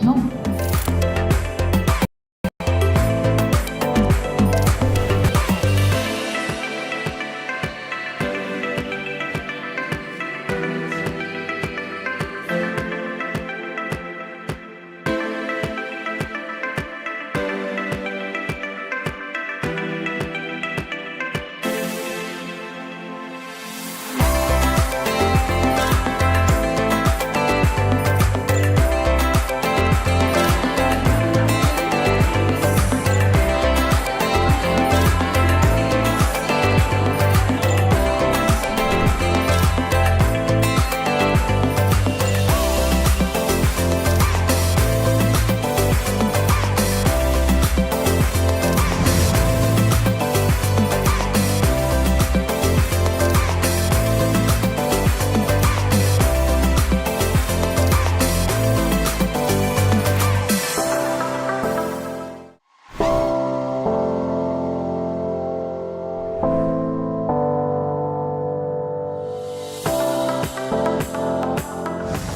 No.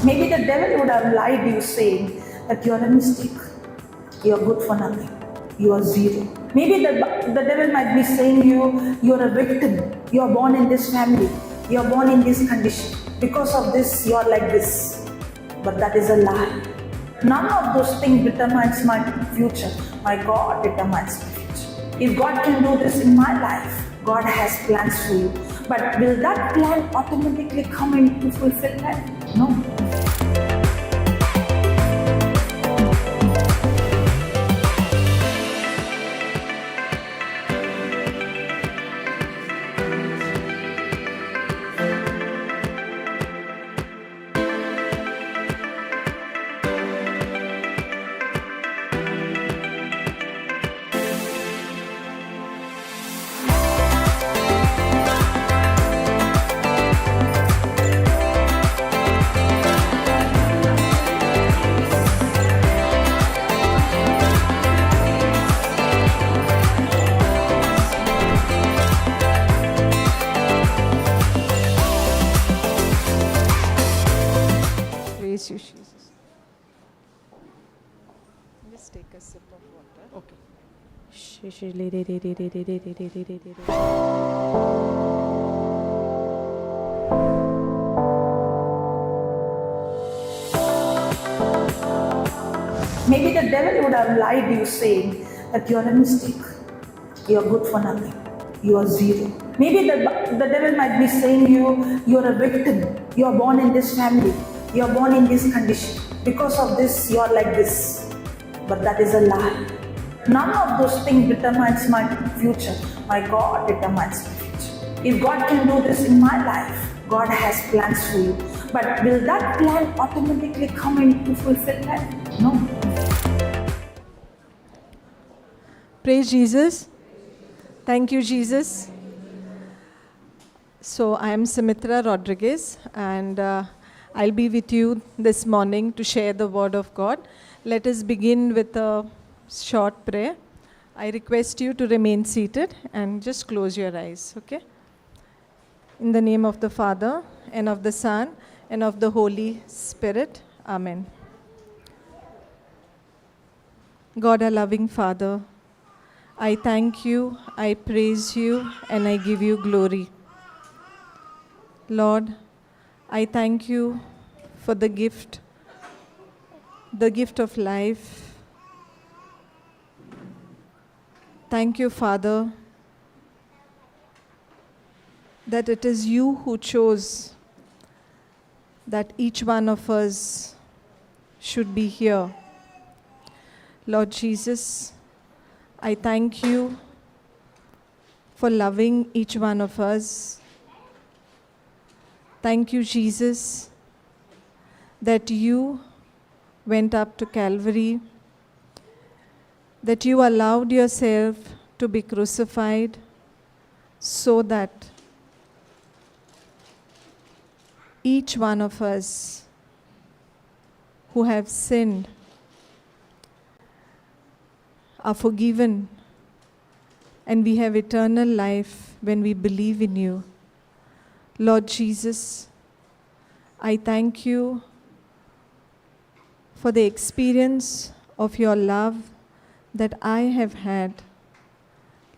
Maybe the devil would have lied to you saying that you are a mistake, you are good for nothing, you are zero. Maybe the devil might be saying you are a victim, you are born in this family, you are born in this condition. Because of this, you are like this. But that is a lie. None of those things determines my future. My God determines my future. If God can do this in my life, God has plans for you. But will that plan automatically come into fulfillment? No. Praise you, Jesus. Just take a sip of water. Okay. Maybe the devil would have lied to you saying that you are a mistake, you are good for nothing, you are zero. Maybe the devil might be saying you are a victim, you are born in this family, you are born in this condition. Because of this, you are like this. But that is a lie. None of those things determines my future. My God determines my future. If God can do this in my life, God has plans for you. But will that plan automatically come into fulfillment? No. Praise Jesus. Thank you, Jesus. So I am Sumitra Rodriguez, and I'll be with you this morning to share the word of God. Let us begin with a short prayer. I request you to remain seated and just close your eyes, okay? In the name of the Father, and of the Son, and of the Holy Spirit. Amen. God, our loving Father, I thank you, I praise you, and I give you glory. Lord, I thank you for the gift of life. Thank you, Father, that it is you who chose that each one of us should be here. Lord Jesus, I thank you for loving each one of us. Thank you, Jesus, that you went up to Calvary, that you allowed yourself to be crucified so that each one of us who have sinned are forgiven, and we have eternal life when we believe in you. Lord Jesus, I thank you for the experience of your love that I have had.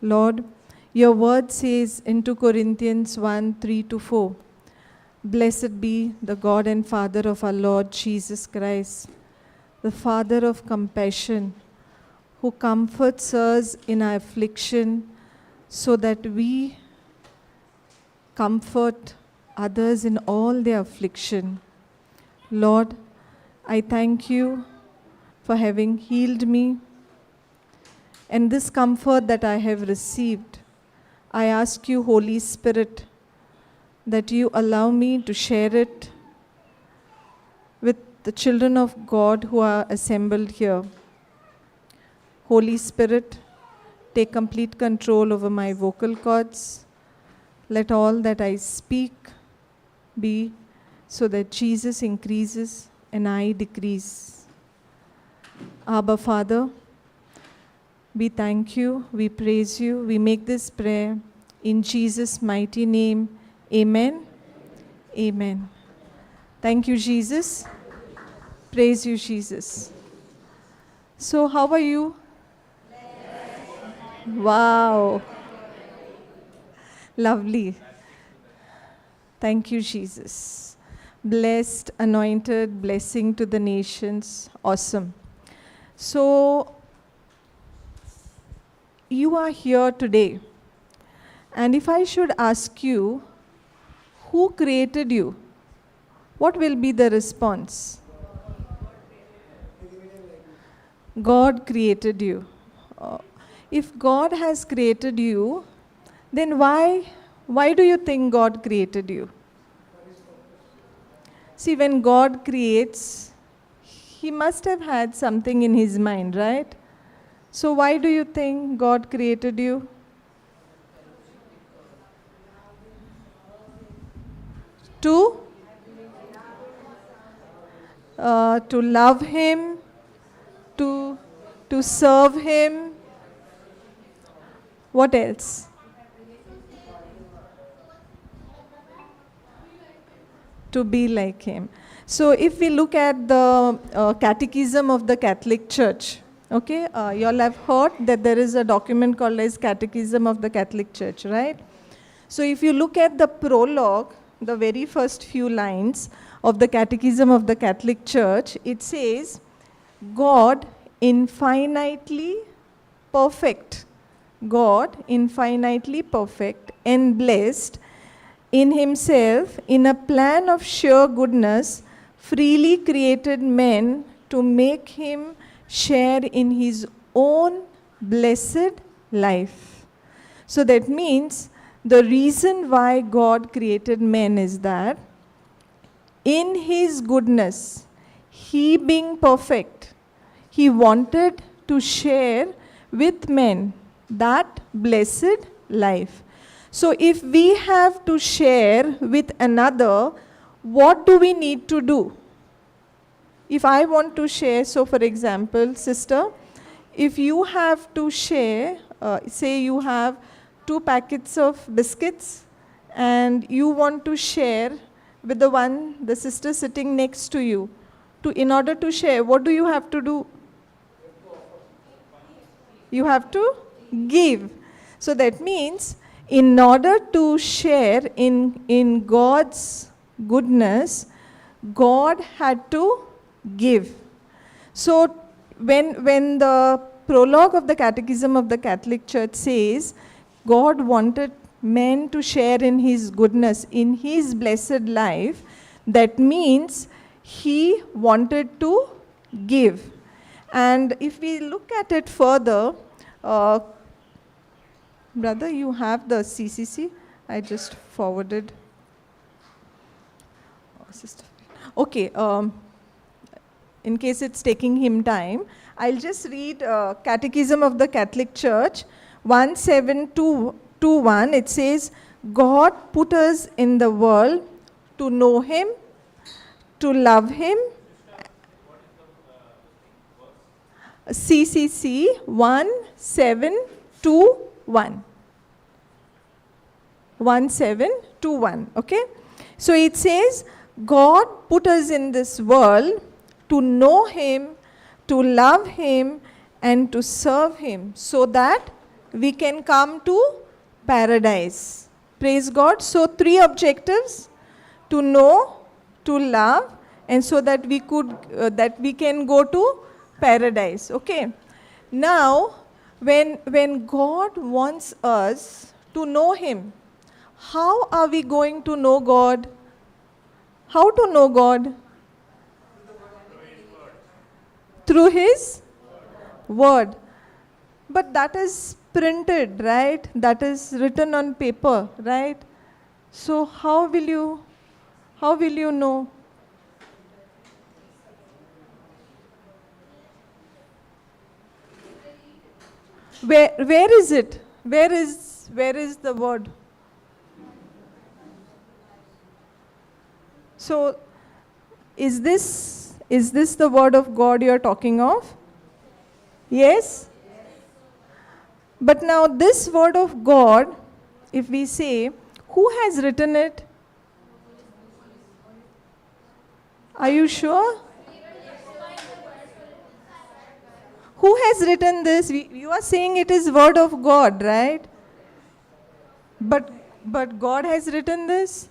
Lord, your word says in 2 Corinthians 1, 3-4, Blessed be the God and Father of our Lord Jesus Christ, the Father of compassion, who comforts us in our affliction, so that we comfort others in all their affliction. Lord, I thank you for having healed me, and this comfort that I have received, I ask you, Holy Spirit, that you allow me to share it with the children of God who are assembled here. Holy Spirit, take complete control over my vocal cords. Let all that I speak be so that Jesus increases and I decrease. Abba, Father, we thank you, we praise you, we make this prayer in Jesus' mighty name. Amen. Amen. Thank you, Jesus. Praise you, Jesus. So, how are you? Wow. Lovely. Thank you, Jesus. Blessed, anointed, blessing to the nations. Awesome. So, you are here today. And if I should ask you, who created you? What will be the response? God created you. If God has created you, then why do you think God created you? See, when God creates, He must have had something in His mind, right? So why do you think God created you? To love Him, to serve Him. What else? To be like Him. So if we look at the Catechism of the Catholic Church, okay, you all have heard that there is a document called as Catechism of the Catholic Church, right? So if you look at the prologue, the very first few lines of the Catechism of the Catholic Church, it says, God infinitely perfect, God infinitely perfect and blessed in Himself, in a plan of sheer goodness, freely created men to make Him share in His own blessed life. So that means the reason why God created men is that in His goodness, He being perfect, He wanted to share with men that blessed life. So if we have to share with another, what do we need to do? If I want to share, so for example, sister, if you have to share, say you have 2 packets of biscuits and you want to share with the sister sitting next to you. In order to share, what do you have to do? You have to give. So that means in order to share in God's goodness, God had to give. So when the prologue of the Catechism of the Catholic Church says, God wanted men to share in His goodness, in His blessed life, that means He wanted to give. And if we look at it further, brother, you have the CCC? I just forwarded. Oh, sister. Okay, in case it's taking him time, I'll just read Catechism of the Catholic Church, 17221. It says, God put us in the world to know Him, to love Him. CCC 1721. 1721, okay? So it says, God put us in this world to know Him, to love Him, and to serve Him, so that we can come to paradise. Praise God. So 3 objectives: to know, to love, and so that we can go to paradise. Okay. Now, when God wants us to know Him, how are we going to know God? How to know God? Through His word. But that is printed, right? That is written on paper, right? So how will you know? Where is it? Where is the word? So is this the word of God you are talking of? Yes? But now this word of God, if we say, who has written it? Are you sure? Who has written this? You are saying it is word of God, right? But God has written this?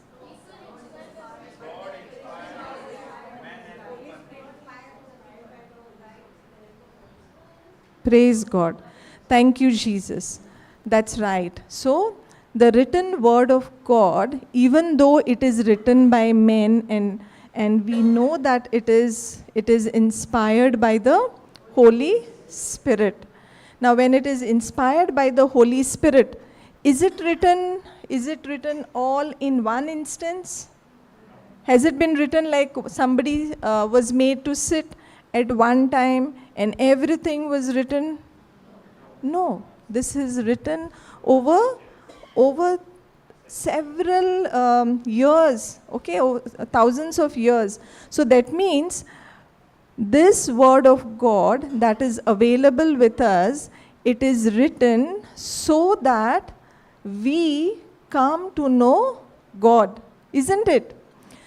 Praise God. Thank you, Jesus. That's right. So, the written word of God, even though it is written by men, and we know that it is inspired by the Holy Spirit. Now, when it is inspired by the Holy Spirit, is it written all in one instance? Has it been written like somebody was made to sit at one time and everything was written? No, this is written over several years, okay, thousands of years. So that means this word of God that is available with us, it is written so that we come to know God, isn't it?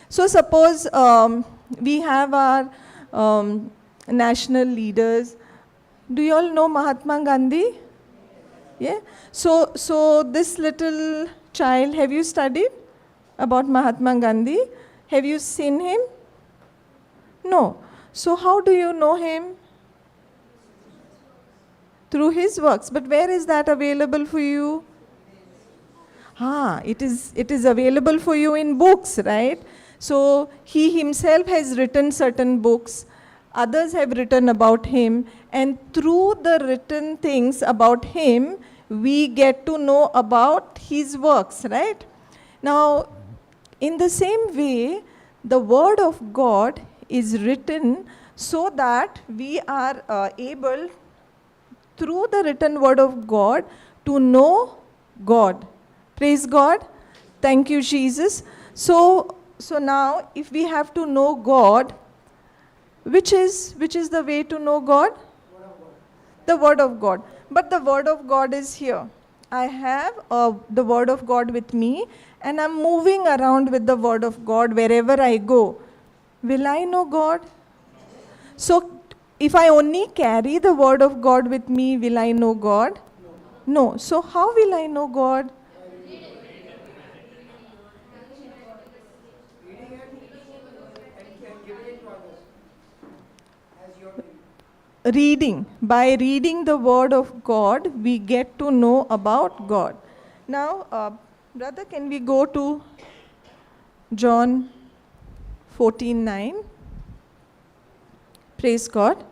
So suppose we have our national leaders. Do you all know Mahatma Gandhi? Yeah. So this little child, have you studied about Mahatma Gandhi? Have you seen him? No. So how do you know him? Through his works. But where is that available for you? It is available for you in books, right? So he himself has written certain books. Others have written about him, and through the written things about him, we get to know about his works, right? Now, in the same way, the word of God is written so that we are able, through the written word of God, to know God. Praise God. Thank you, Jesus. So now, if we have to know God, which is the way to know God? The word of God. But the word of God is here. I have the word of God with me, and I'm moving around with the word of God wherever I go. Will I know God? So if I only carry the word of God with me, will I know God? No. So how will I know God? Reading. By reading the word of God, we get to know about God. Now, brother, can we go to John 14:9? Praise God.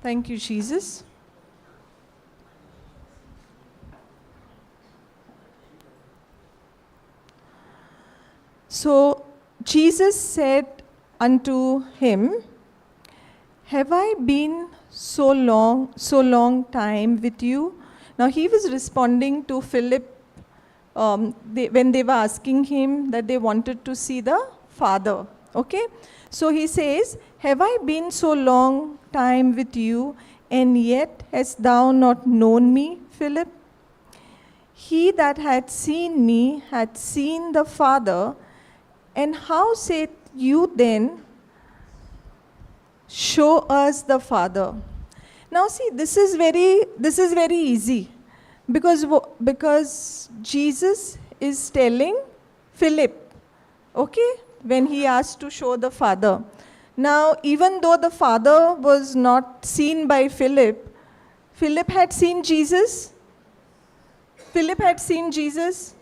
Thank you, Jesus. So Jesus said unto him, have I been so long time with you? Now he was responding to Philip when they were asking him that they wanted to see the Father. Okay? So he says, have I been so long time with you, and yet hast thou not known me, Philip? He that had seen me had seen the Father. And how saith you then, show us the Father? Now see, this is very easy, because Jesus is telling Philip, okay, when he asked to show the Father. Now, even though the Father was not seen by Philip, Philip had seen Jesus. Philip had seen Jesus.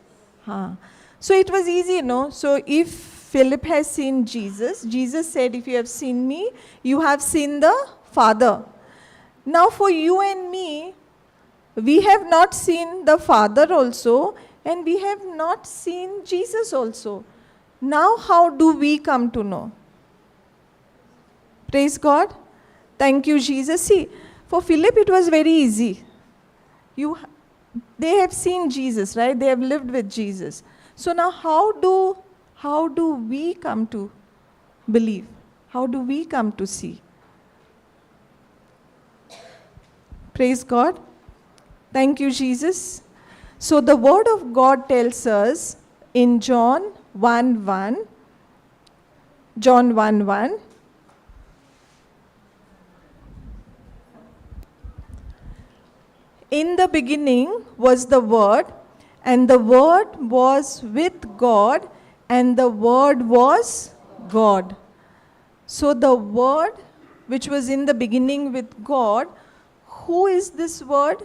Huh. So it was easy, no? So if Philip has seen Jesus, Jesus said, if you have seen me, you have seen the Father. Now for you and me, we have not seen the Father also, and we have not seen Jesus also. Now how do we come to know? Praise God. Thank you, Jesus. See, for Philip it was very easy. They have seen Jesus, right? They have lived with Jesus. So now how do we come to believe? How do we come to see? Praise God. Thank you, Jesus. So the word of God tells us in John 1:1, John 1:1, in the beginning was the Word, and the Word was with God, and the Word was God. So the Word which was in the beginning with God, who is this Word?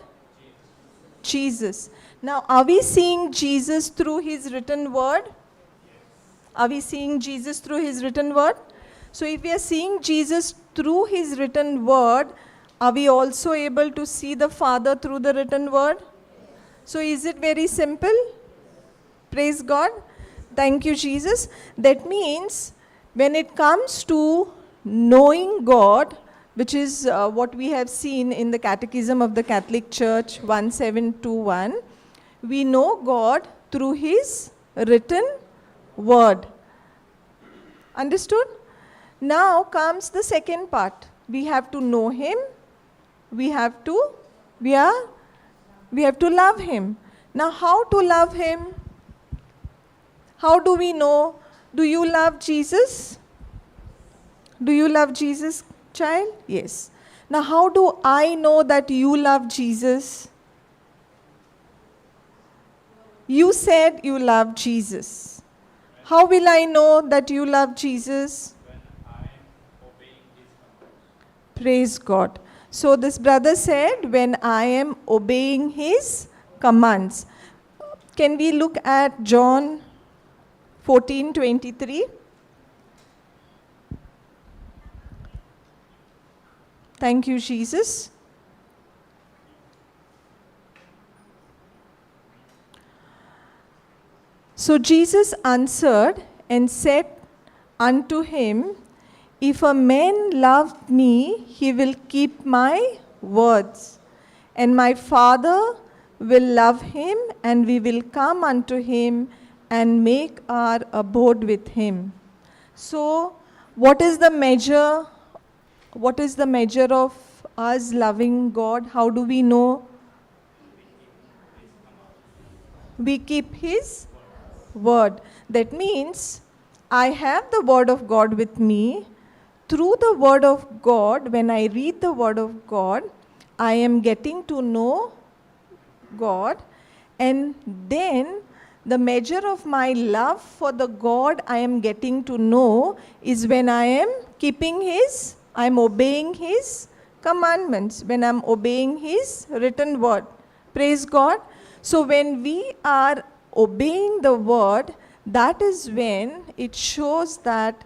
Jesus. Now, are we seeing Jesus through His written Word? Are we seeing Jesus through His written Word? So if we are seeing Jesus through His written Word, are we also able to see the Father through the written Word? So is it very simple? Praise God. Thank you, Jesus. That means when it comes to knowing God, which is what we have seen in the Catechism of the Catholic Church 1721, we know God through His written Word. Understood? Now comes the second part. We have to know Him. We have to love Him. Now how to love Him? How do we know? Do you love Jesus? Do you love Jesus, child? Yes. Now how do I know that you love Jesus? You said you love Jesus. How will I know that you love Jesus? When I am obeying His commands. Praise God. So this brother said, when I am obeying His commands. Can we look at John 14:23? Thank you, Jesus. So Jesus answered and said unto him, if a man love me, he will keep my words, and my Father will love him, and we will come unto him and make our abode with him. So, what is the measure? What is the measure of us loving God? How do we know? We keep His word. That means I have the word of God with me. Through the word of God, when I read the word of God, I am getting to know God, and then the measure of my love for the God I am getting to know is when I am I am obeying His commandments, when I am obeying His written word. Praise God. So when we are obeying the word, that is when it shows that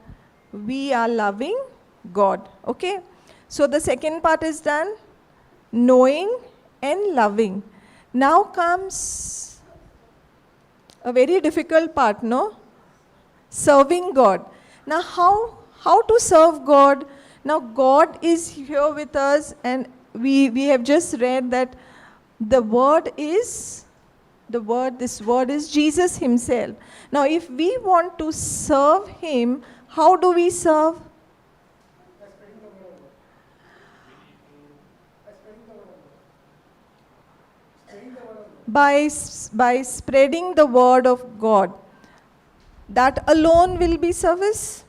we are loving God. Okay? So the second part is done, knowing and loving. Now comes a very difficult part, no? Serving God. Now how to serve God? Now God is here with us, and we have just read that this word is Jesus Himself. Now if we want to serve Him, how do we serve? By spreading the word of God. That alone will be service.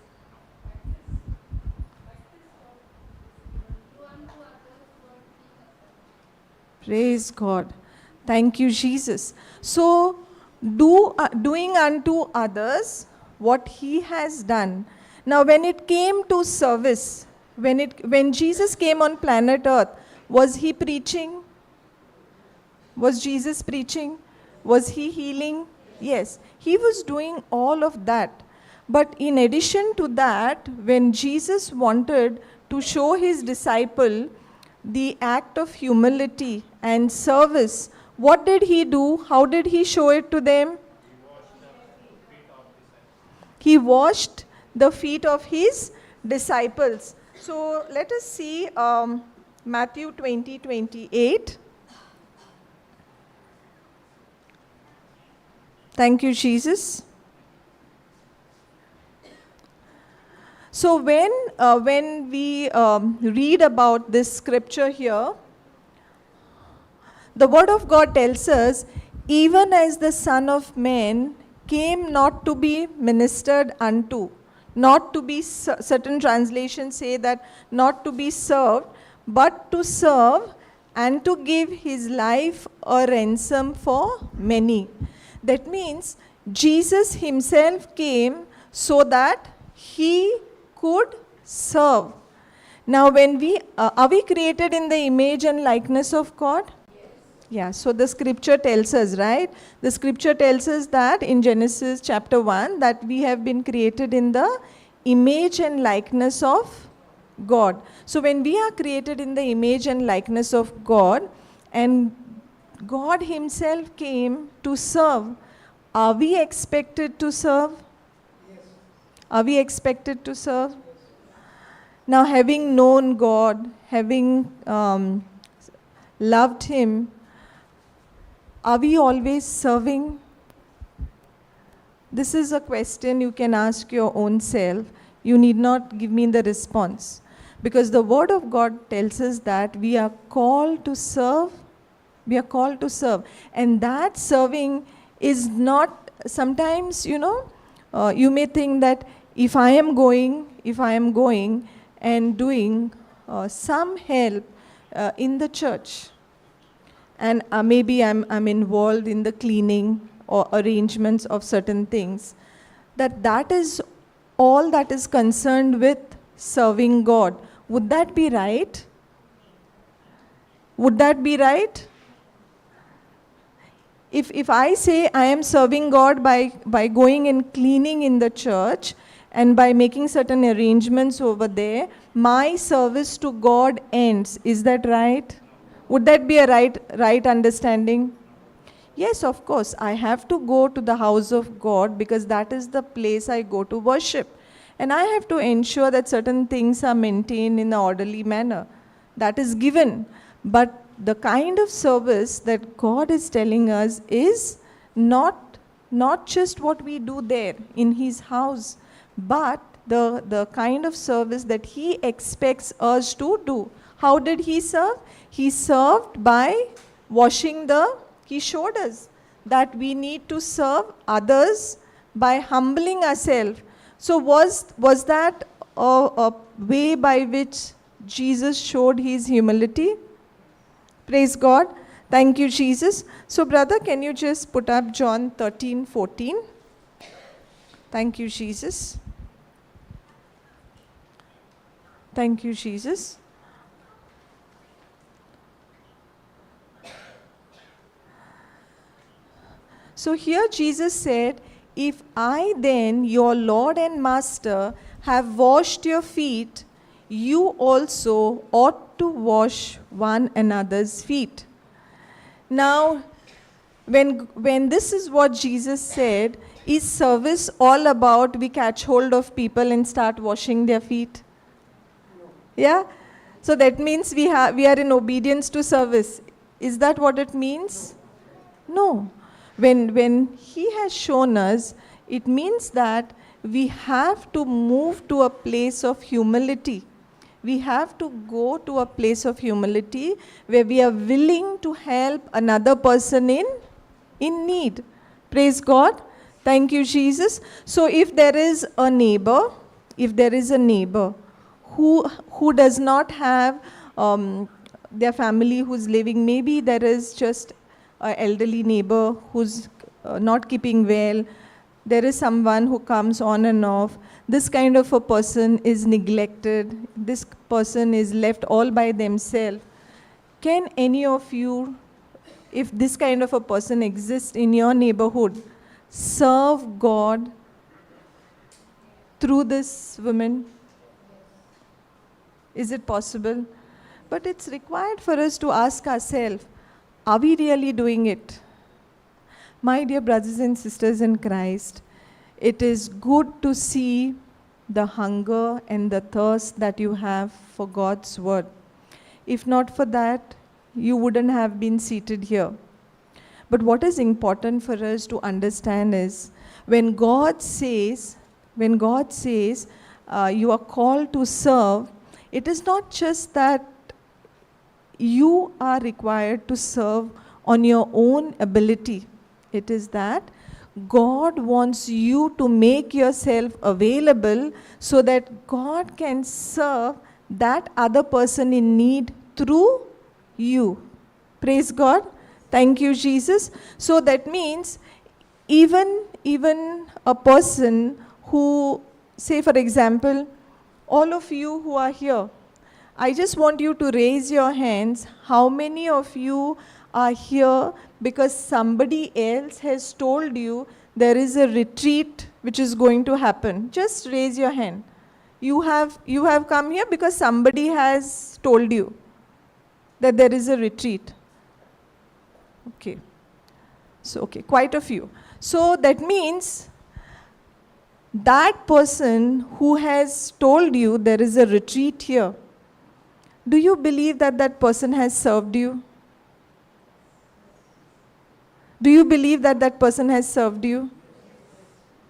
Praise God. Thank you, Jesus. So, doing unto others what he has done. Now, when it came to service, when Jesus came on planet Earth, was he preaching? Was Jesus preaching? Was he healing? Yes, he was doing all of that. But in addition to that, when Jesus wanted to show his disciple the act of humility and service, what did he do? How did he show it to them? He washed the feet of his disciples. So let us see Matthew 20:28. Thank you, Jesus. So when we read about this scripture here, the word of God tells us, even as the Son of Man came not to be ministered unto, not to be, certain translations say that not to be served, but to serve and to give his life a ransom for many. That means Jesus himself came so that he could serve. Now when are we created in the image and likeness of God? Yeah, so the scripture tells us, right? The scripture tells us that in Genesis chapter 1 that we have been created in the image and likeness of God. So when we are created in the image and likeness of God, and God himself came to serve, are we expected to serve? Yes. Are we expected to serve? Yes. Now, having known God, having loved him, are we always serving? This is a question you can ask your own self. You need not give me the response. Because the word of God tells us that we are called to serve. We are called to serve. And that serving is not, sometimes, you may think that if I am going and doing some help in the church, and maybe I'm involved in the cleaning or arrangements of certain things, that is all that is concerned with serving God. Would that be right? Would that be right? If I say I am serving God by going and cleaning in the church and by making certain arrangements over there, my service to God ends. Is that right? Would that be a right understanding? Yes, of course. I have to go to the house of God because that is the place I go to worship. And I have to ensure that certain things are maintained in an orderly manner. That is given. But the kind of service that God is telling us is not just what we do there in his house, but the kind of service that he expects us to do. How did he serve? He served by he showed us that we need to serve others by humbling ourselves. So was that a way by which Jesus showed his humility? Praise God. Thank you, Jesus. So, brother, can you just put up John 13:14? Thank you, Jesus. Thank you, Jesus. So here Jesus said, if I then, your Lord and Master, have washed your feet, you also ought to wash one another's feet. Now, when this is what Jesus said, is service all about we catch hold of people and start washing their feet? Yeah? So that means we are in obedience to service. Is that what it means? No. When he has shown us, it means that we have to move to a place of humility. We have to go to a place of humility where we are willing to help another person in need. Praise God. Thank you, Jesus. So if there is a neighbor, who does not have their family who's living, maybe there is just an elderly neighbor who's not keeping well, there is someone who comes on and off, this kind of a person is neglected, this person is left all by themselves. Can any of you, if this kind of a person exists in your neighborhood, serve God through this woman? Is it possible? But it's required for us to ask ourselves, are we really doing it? My dear brothers and sisters in Christ, it is good to see the hunger and the thirst that you have for God's word. If not for that, you wouldn't have been seated here. But what is important for us to understand is, when God says you are called to serve, it is not just that you are required to serve on your own ability. It is that God wants you to make yourself available so that God can serve that other person in need through you. Praise God. Thank you, Jesus. So that means even a person who, say for example, all of you who are here, I just want you to raise your hands. How many of you are here because somebody else has told you there is a retreat which is going to happen? Just raise your hand. You have come here because somebody has told you that there is a retreat. Okay. So, okay, quite a few. So that means that person who has told you there is a retreat here, do you believe that that person has served you? Do you believe that that person has served you?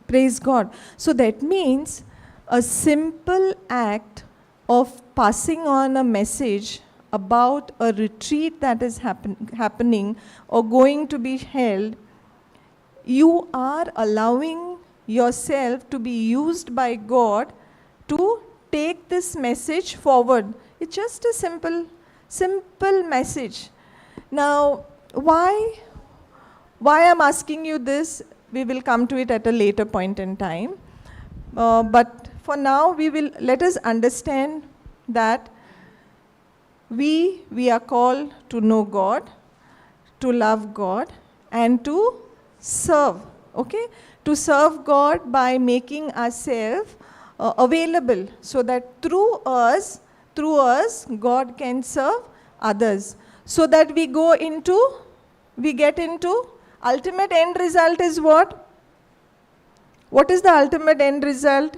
Praise God. So that means a simple act of passing on a message about a retreat that is happening or going to be held, you are allowing yourself to be used by God to take this message forward. It's just a simple message. Now, why I'm asking you this, we will come to it at a later point in time. But for now, let us understand that we are called to know God, to love God, and to serve. Okay? To serve God by making ourselves available so that through us, God can serve others. So that we get into, ultimate end result is what? What is the ultimate end result?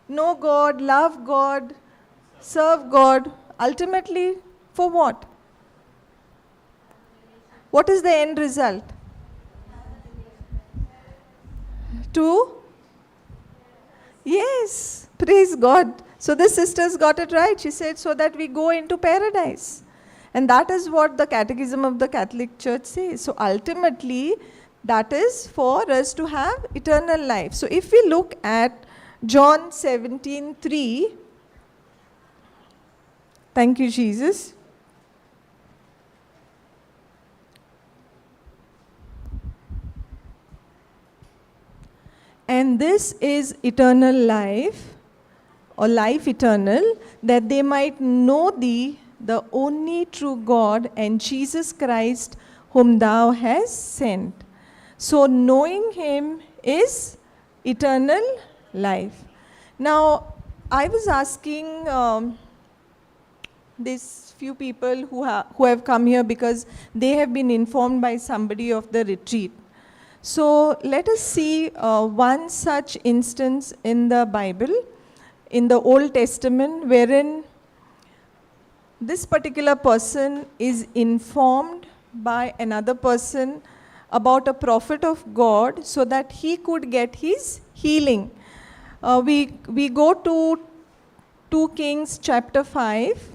Know God, love God, serve God. Ultimately, for what? What is the end result? Yes, praise God. So the sisters got it right. She said, so that we go into paradise. And that is what the Catechism of the Catholic Church says. So ultimately, that is for us to have eternal life. So if we look at John 17:3, thank you, Jesus. And this is eternal life, or life eternal, that they might know thee, the only true God, and Jesus Christ, whom thou hast sent. So knowing him is eternal life. Now, I was asking these few people who have come here because they have been informed by somebody of the retreat. So let us see one such instance in the Bible, in the Old Testament, wherein this particular person is informed by another person about a prophet of God so that he could get his healing. We go to 2 Kings chapter 5.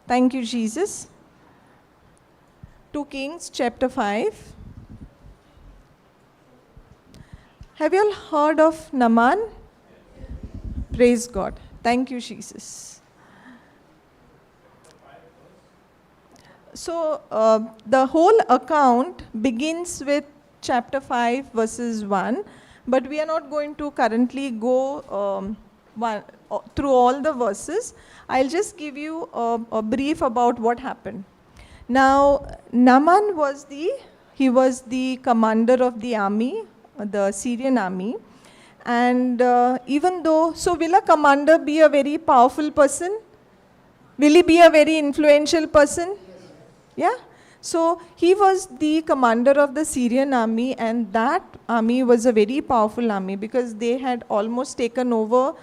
Thank you, Jesus. 2 Kings chapter 5. Have you all heard of Naaman? Praise God. Thank you, Jesus. So, the whole account begins with chapter 5, verses 1, but we are not going to currently go through all the verses. I'll just give you a brief about what happened. Now, Naaman was the commander of the army, the Syrian army. And even though, so will a commander be a very powerful person? Will he be a very influential person? Yeah. So he was the commander of the Syrian army, and that army was a very powerful army because they had almost taken over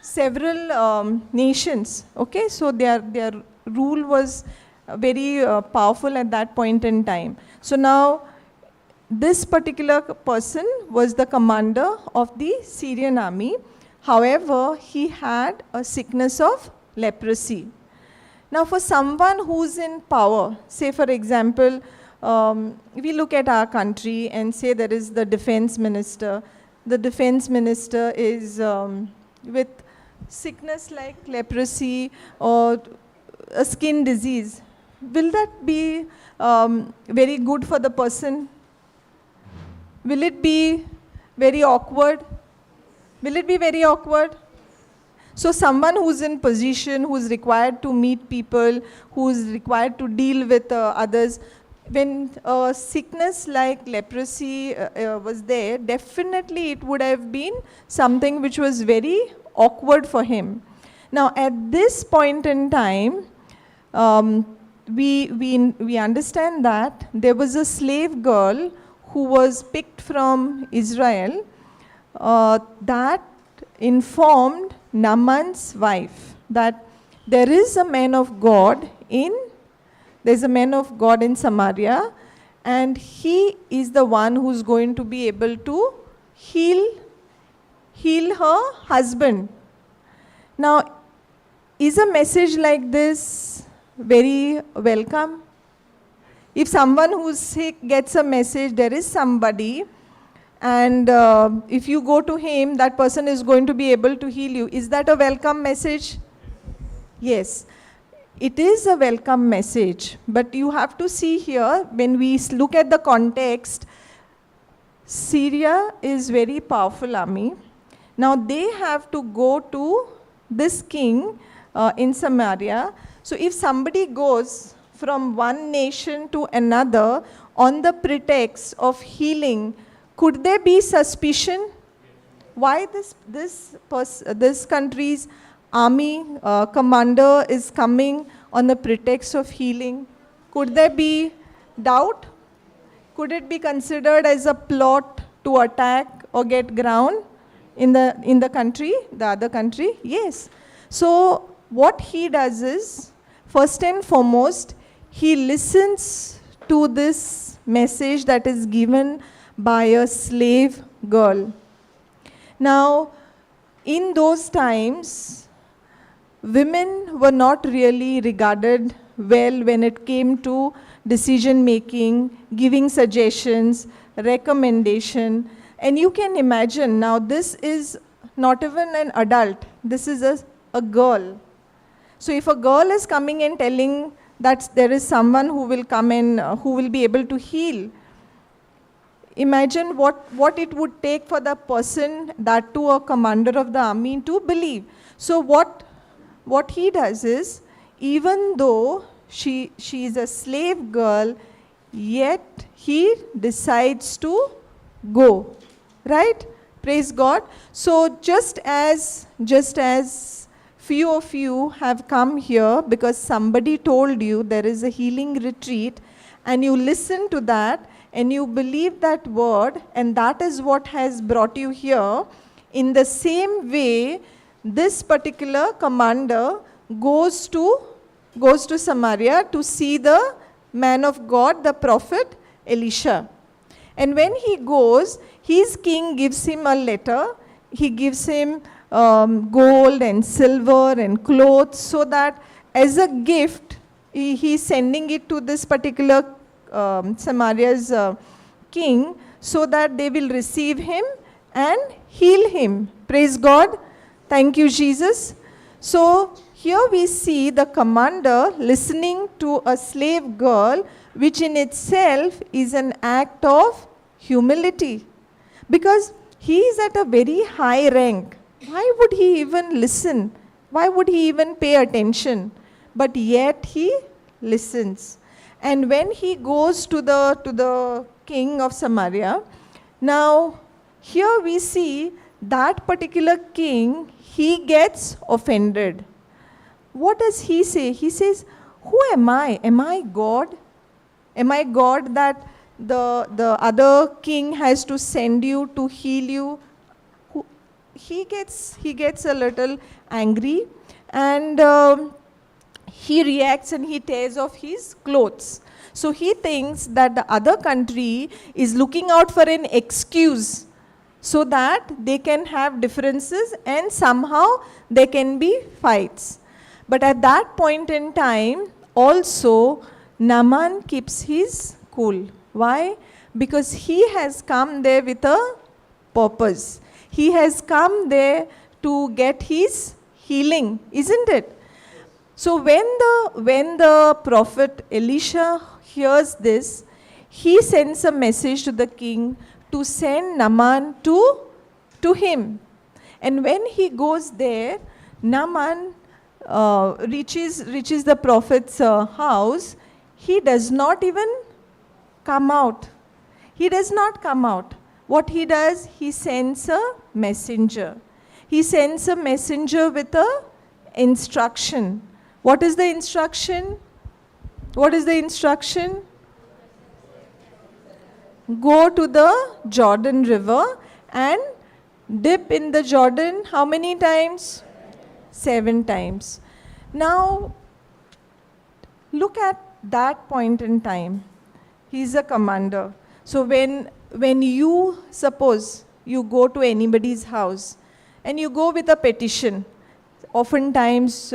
several nations. Okay, so their rule was very powerful at that point in time. So now this particular person was the commander of the Syrian army. However, he had a sickness of leprosy. Now, for someone who's in power, say for example, we look at our country and say there is the defense minister. The defense minister is with sickness like leprosy or a skin disease. Will that be very good for the person? Will it be very awkward? Will it be very awkward? So someone who's in position, who's required to meet people, who's required to deal with others, when a sickness like leprosy was there, definitely it would have been something which was very awkward for him. Now at this point in time, we understand that there was a slave girl who was picked from Israel that informed Naaman's wife that there's a man of God in Samaria, and he is the one who's going to be able to heal her husband. Now, is a message like this very welcome? If someone who's sick gets a message, there is somebody, and if you go to him, that person is going to be able to heal you. Is that a welcome message? Yes, it is a welcome message. But you have to see here, when we look at the context, Syria is very powerful army. Now they have to go to this king in Samaria. So if somebody goes from one nation to another on the pretext of healing, could there be suspicion? Why this country's army commander is coming on the pretext of healing? Could there be doubt? Could it be considered as a plot to attack or get ground in the country, the other country? Yes. So what he does is, first and foremost, he listens to this message that is given by a slave girl. Now, in those times, women were not really regarded well when it came to decision making, giving suggestions, recommendation. And you can imagine, now this is not even an adult, this is a girl. So if a girl is coming and telling that there is someone who will come in, who will be able to heal, imagine what it would take for the person, that to a commander of the army, to believe. So what he does is, even though she is a slave girl, yet he decides to go. Right? Praise God. So just as few of you have come here because somebody told you there is a healing retreat, and you listen to that and you believe that word, and that is what has brought you here, in the same way, this particular commander goes to Samaria to see the man of God, the prophet Elisha. And when he goes, his king gives him a letter. He gives him gold and silver and clothes, so that as a gift, he's sending it to this particular Samaria's king, so that they will receive him and heal him. Praise God. Thank you, Jesus. So here we see the commander listening to a slave girl, which in itself is an act of humility. Because he is at a very high rank. Why would he even listen? Why would he even pay attention? But yet he listens. And when he goes to the king of Samaria, now here we see that particular king, he gets offended. What does he say? He says, who am I? Am I God? Am I God that the other king has to send you to heal you? He gets a little angry, and he reacts and he tears off his clothes. So he thinks that the other country is looking out for an excuse so that they can have differences and somehow there can be fights. But at that point in time, also, Naaman keeps his cool. Why? Because he has come there with a purpose. He has come there to get his healing, isn't it? So when the prophet Elisha hears this, he sends a message to the king to send Naaman to him. And when he goes there, Naaman reaches the prophet's house. He does not even come out. He does not come out. What he does, he sends a messenger. He sends a messenger with a instruction. What is the instruction? What is the instruction? Go to the Jordan River and dip in the Jordan how many times? 7 times. Now, look at that point in time. He's a commander. So when you, suppose you go to anybody's house and you go with a petition, oftentimes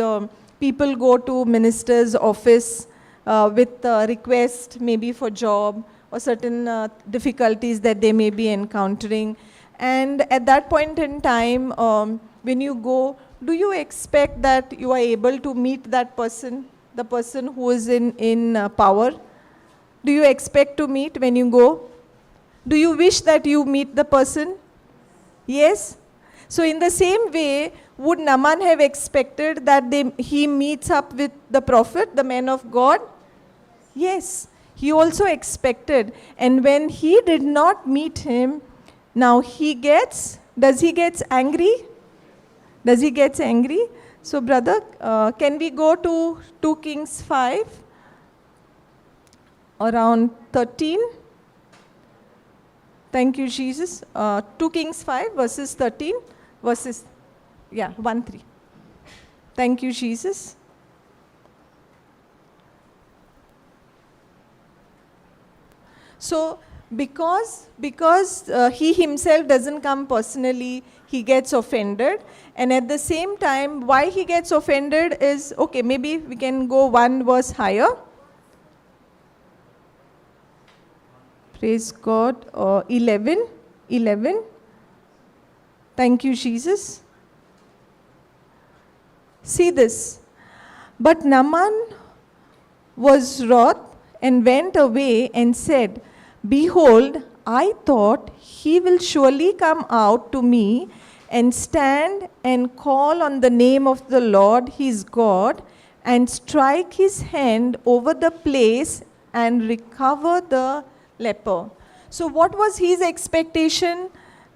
people go to minister's office with a request maybe for job or certain difficulties that they may be encountering. And at that point in time, when you go, do you expect that you are able to meet that person, the person who is in power? Do you expect to meet when you go? Do you wish that you meet the person? Yes? So in the same way, would Naaman have expected that he meets up with the prophet, the man of God? Yes, he also expected. And when he did not meet him, now does he get angry? Does he get angry? So brother, can we go to 2 Kings 5, around 13? Thank you, Jesus. 2 Kings 5, verses 13, 1-3. Thank you, Jesus. So, because he himself doesn't come personally, he gets offended. And at the same time, why he gets offended is, okay, maybe we can go 1 verse higher. Praise God. 11. Thank you, Jesus. See this. But Naaman was wroth and went away and said, behold, I thought he will surely come out to me and stand and call on the name of the Lord his God and strike his hand over the place and recover the leper. So what was his expectation?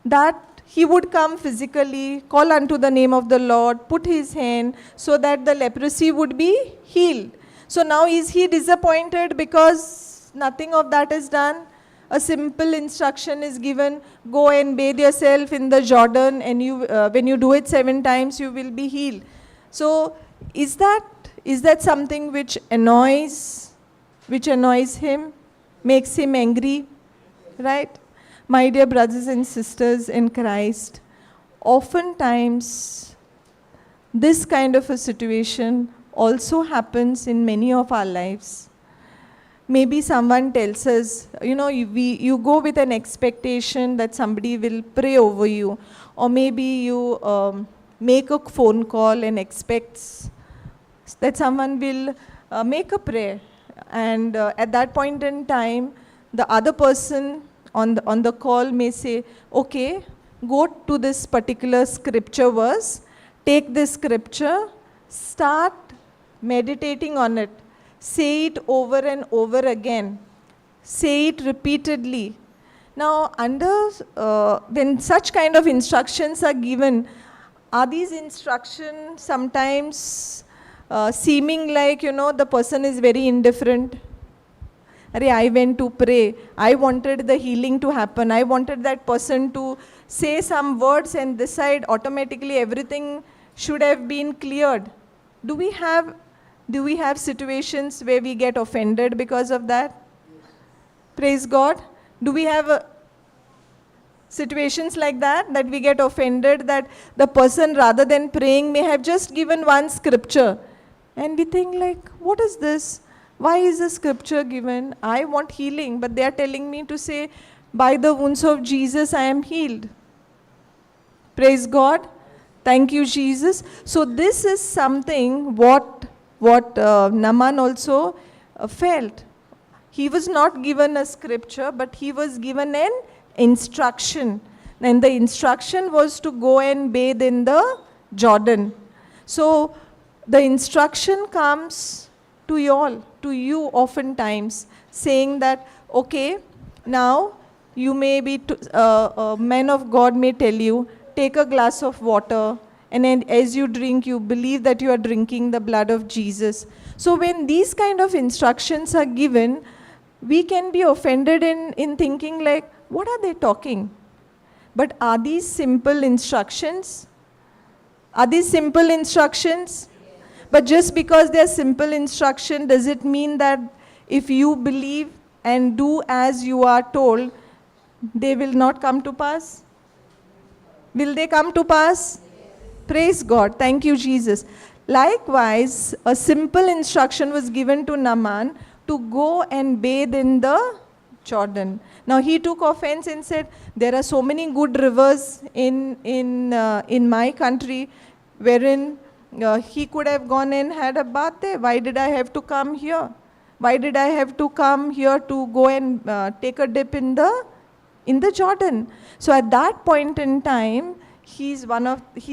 That he would come physically, call unto the name of the Lord, put his hand so that the leprosy would be healed. So now is he disappointed because nothing of that is done? A simple instruction is given, go and bathe yourself in the Jordan, and when you do it 7 times, you will be healed. So is that something which annoys him, makes him angry, right? My dear brothers and sisters in Christ, oftentimes this kind of a situation also happens in many of our lives. Maybe someone tells us, you go with an expectation that somebody will pray over you, or maybe you make a phone call and expects that someone will make a prayer. And at that point in time, the other person on the call may say, okay, go to this particular scripture verse, take this scripture, start meditating on it, say it over and over again, say it repeatedly. Now, when such kind of instructions are given, are these instructions sometimes seeming like, the person is very indifferent? I went to pray. I wanted the healing to happen. I wanted that person to say some words, and this side automatically everything should have been cleared. Do we have situations where we get offended because of that? Praise God. Do we have situations like that we get offended that the person, rather than praying, may have just given one scripture, and we think like, what is this? Why is the scripture given? I want healing, but they are telling me to say, by the wounds of Jesus I am healed. Praise God. Thank you, Jesus. So this is something what Naaman also felt. He was not given a scripture, but he was given an instruction. And the instruction was to go and bathe in the Jordan. So the instruction comes to you oftentimes, saying that, okay, now you may be, men of God may tell you, take a glass of water, and then as you drink, you believe that you are drinking the blood of Jesus. So when these kind of instructions are given, we can be offended in thinking like, what are they talking? But are these simple instructions? Are these simple instructions? But just because they are simple instruction, does it mean that if you believe and do as you are told, they will not come to pass? Will they come to pass? Praise God. Thank you, Jesus. Likewise, a simple instruction was given to Naaman to go and bathe in the Jordan. Now he took offense and said, there are so many good rivers in my country wherein he could have gone and had a bath there. Why did I have to come here? Why did I have to come here to go and take a dip in the Jordan? So at that point in time, his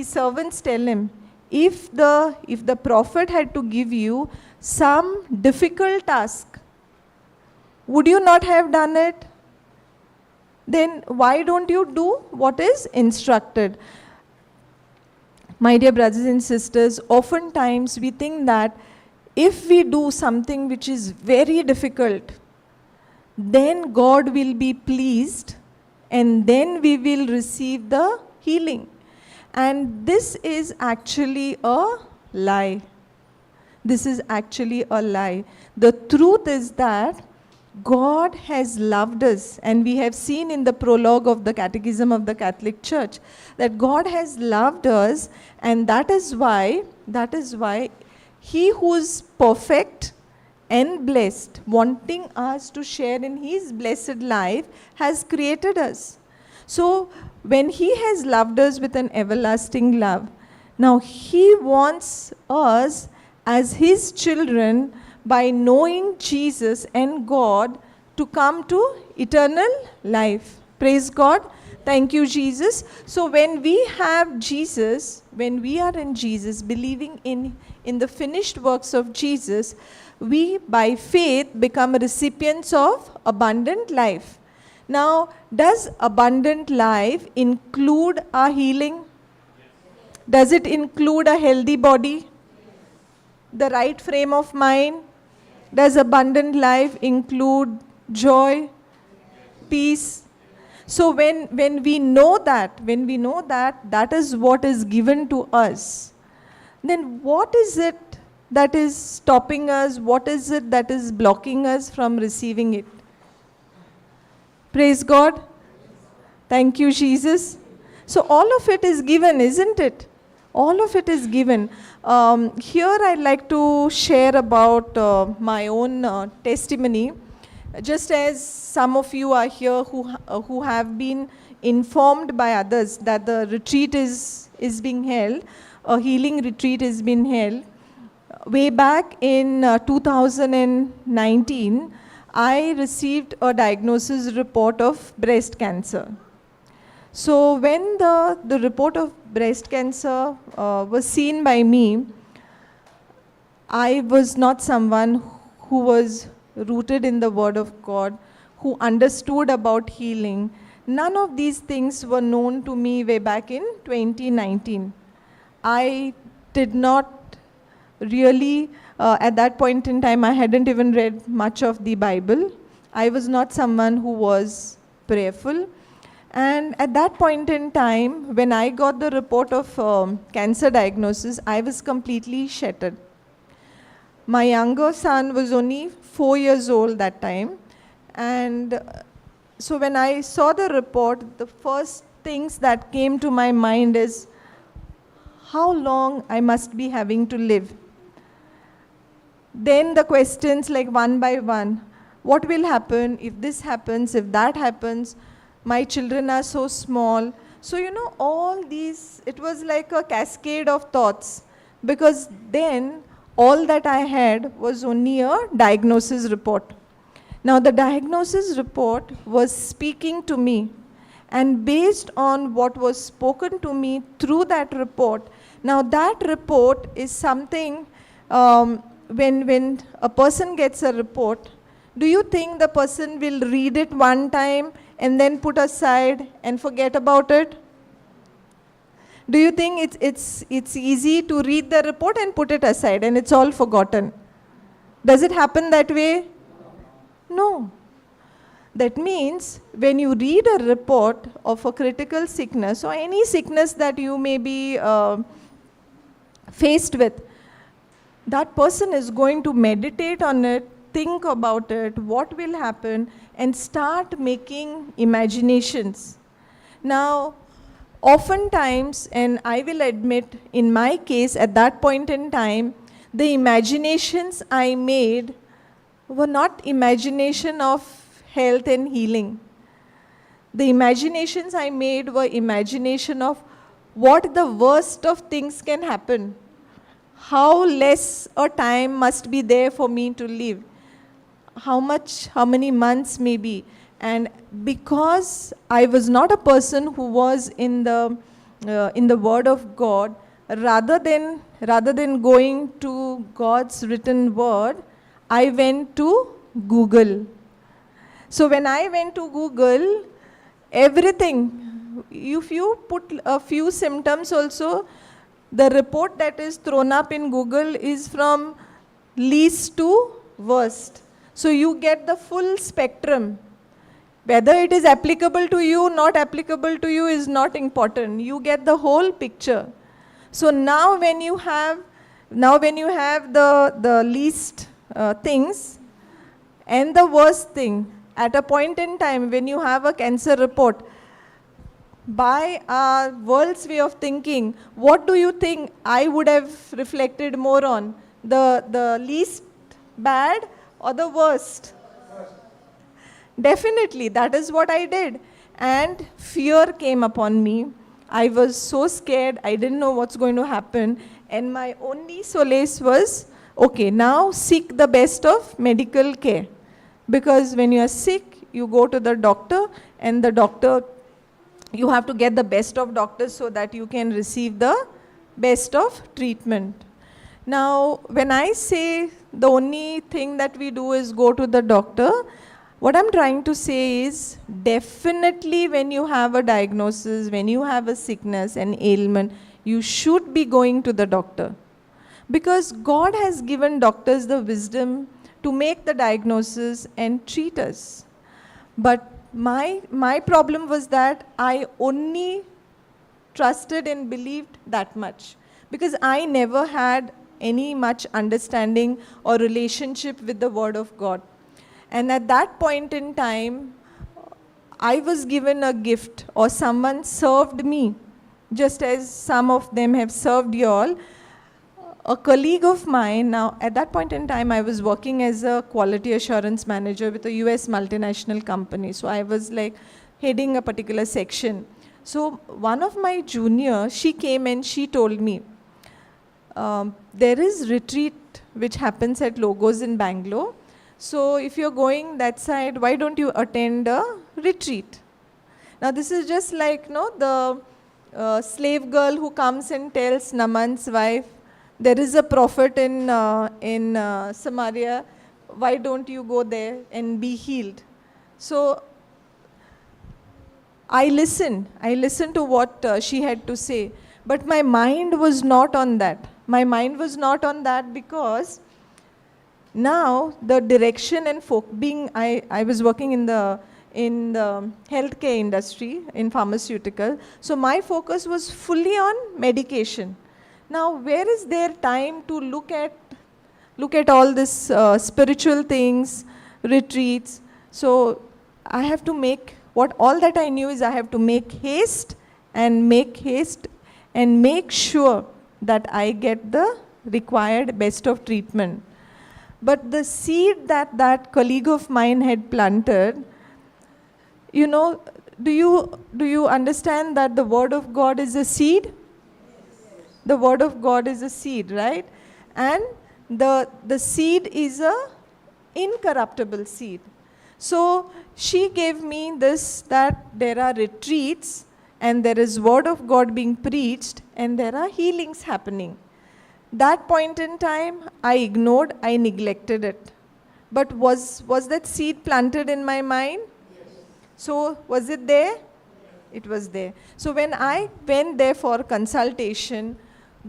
servants tell him, if the prophet had to give you some difficult task, would you not have done it? Then why don't you do what is instructed? My dear brothers and sisters, oftentimes we think that if we do something which is very difficult, then God will be pleased and then we will receive the healing. And this is actually a lie. This is actually a lie. The truth is that God has loved us, and we have seen in the prologue of the Catechism of the Catholic Church that God has loved us, and that is why He who is perfect and blessed, wanting us to share in His blessed life, has created us. So when He has loved us with an everlasting love, now He wants us as His children, by knowing Jesus and God, to come to eternal life. Praise God. Thank you, Jesus. So when we have Jesus, when we are in Jesus, believing in the finished works of Jesus, we by faith become recipients of abundant life. Now, does abundant life include our healing? Does it include a healthy body? The right frame of mind? Does abundant life include joy, peace? So when we know that that is what is given to us, then what is it that is stopping us? What is it that is blocking us from receiving it? Praise God. Thank you, Jesus. So all of it is given, isn't it? All of it is given. Here I'd like to share about my own testimony. Just as some of you are here who have been informed by others that the retreat is being held, a healing retreat is being held. Way back in 2019, I received a diagnosis report of breast cancer. So when the report of breast cancer was seen by me, I was not someone who was rooted in the Word of God, who understood about healing. None of these things were known to me way back in 2019. I did not really, at that point in time, I hadn't even read much of the Bible. I was not someone who was prayerful. And at that point in time, when I got the report of cancer diagnosis, I was completely shattered. My younger son was only 4 years old that time. And so when I saw the report, the first things that came to my mind is how long I must be having to live. Then the questions like one by one, what will happen if this happens, if that happens? My children are so small. So, all these, it was like a cascade of thoughts, because then all that I had was only a diagnosis report. Now, the diagnosis report was speaking to me, and based on what was spoken to me through that report, now that report is something, when a person gets a report, do you think the person will read it one time and then put aside and forget about it? Do you think it's easy to read the report and put it aside and it's all forgotten? Does it happen that way? No. That means when you read a report of a critical sickness or any sickness that you may be faced with, that person is going to meditate on it, think about it, what will happen, and start making imaginations. Now, oftentimes, and I will admit, in my case, at that point in time, the imaginations I made were not imagination of health and healing. The imaginations I made were imagination of what the worst of things can happen. How less a time must be there for me to live. How many months maybe. And because I was not a person who was in the Word of God, rather than going to God's written Word, I went to Google. So when I went to Google, everything, if you put a few symptoms also, the report that is thrown up in Google is from least to worst. So you get the full spectrum. Whether it is applicable to you, not applicable to you is not important. You get the whole picture. So now when you have the least things and the worst thing, at a point in time when you have a cancer report, by our world's way of thinking, what do you think I would have reflected more on? The least bad or the worst? Definitely, that is what I did. And fear came upon me. I was so scared, I didn't know what's going to happen. And my only solace was, okay, now seek the best of medical care. Because when you are sick, you go to the doctor, and the doctor, you have to get the best of doctors so that you can receive the best of treatment. Now, when I say the only thing that we do is go to the doctor, what I'm trying to say is, definitely when you have a diagnosis, when you have a sickness, an ailment, you should be going to the doctor. Because God has given doctors the wisdom to make the diagnosis and treat us. But my problem was that I only trusted and believed that much, because I never had any much understanding or relationship with the Word of God. And at that point in time, I was given a gift, or someone served me, just as some of them have served you all. a colleague of mine, now at that point in time, I was working as a quality assurance manager with a US multinational company. So I was like heading a particular section. So one of my juniors, she came and she told me, there is retreat which happens at Logos in Bangalore. So if you're going that side, why don't you attend a retreat? Now this is just like the slave girl who comes and tells Naman's wife, there is a prophet in Samaria, why don't you go there and be healed? So I listened to what she had to say, but my mind was not on that. My mind was not on that because now the direction and I was working in the healthcare industry, in pharmaceutical, so my focus was fully on medication. Now where is there time to look at all this spiritual things, retreats? So I have to make, all that I knew is I have to make haste and make sure that I get the required best of treatment. But the seed that colleague of mine had planted, do you understand that the word of God is a seed? The word of God is a seed, right? And the seed is a incorruptible seed. So she gave me this, that there are retreats and there is word of God being preached and there are healings happening. That point in time, I ignored, I neglected it. But was that seed planted in my mind? Yes. So was it there? Yes. It was there. So when I went there for consultation,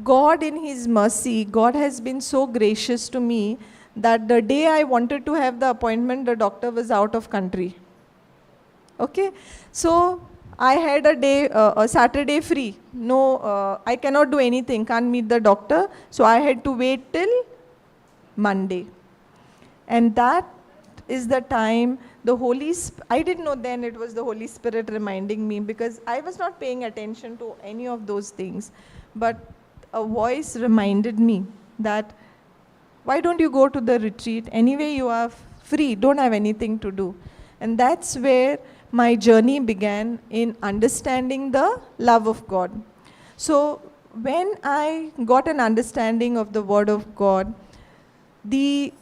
God in His mercy, God has been so gracious to me that the day I wanted to have the appointment, the doctor was out of country. Okay? So I had a Saturday free. No, I cannot do anything, can't meet the doctor. So I had to wait till Monday. And that is the time I didn't know then it was the Holy Spirit reminding me, because I was not paying attention to any of those things. But a voice reminded me that, why don't you go to the retreat? Anyway, you are free, don't have anything to do. And that's where my journey began, in understanding the love of God. So when I got an understanding of the Word of God, the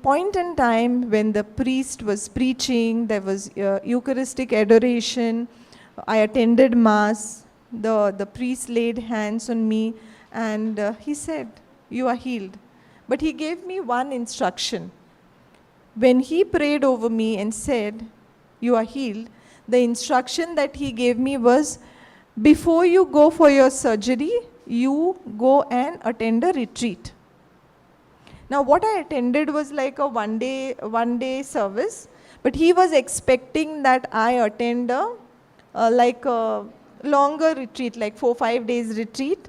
point in time when the priest was preaching, there was Eucharistic adoration, I attended Mass, the priest laid hands on me and he said, you are healed. But he gave me one instruction. When he prayed over me and said, you are healed, the instruction that he gave me was, before you go for your surgery, you go and attend a retreat. Now what I attended was like a one day service, but he was expecting that I attend a longer retreat, like 4-5 days retreat.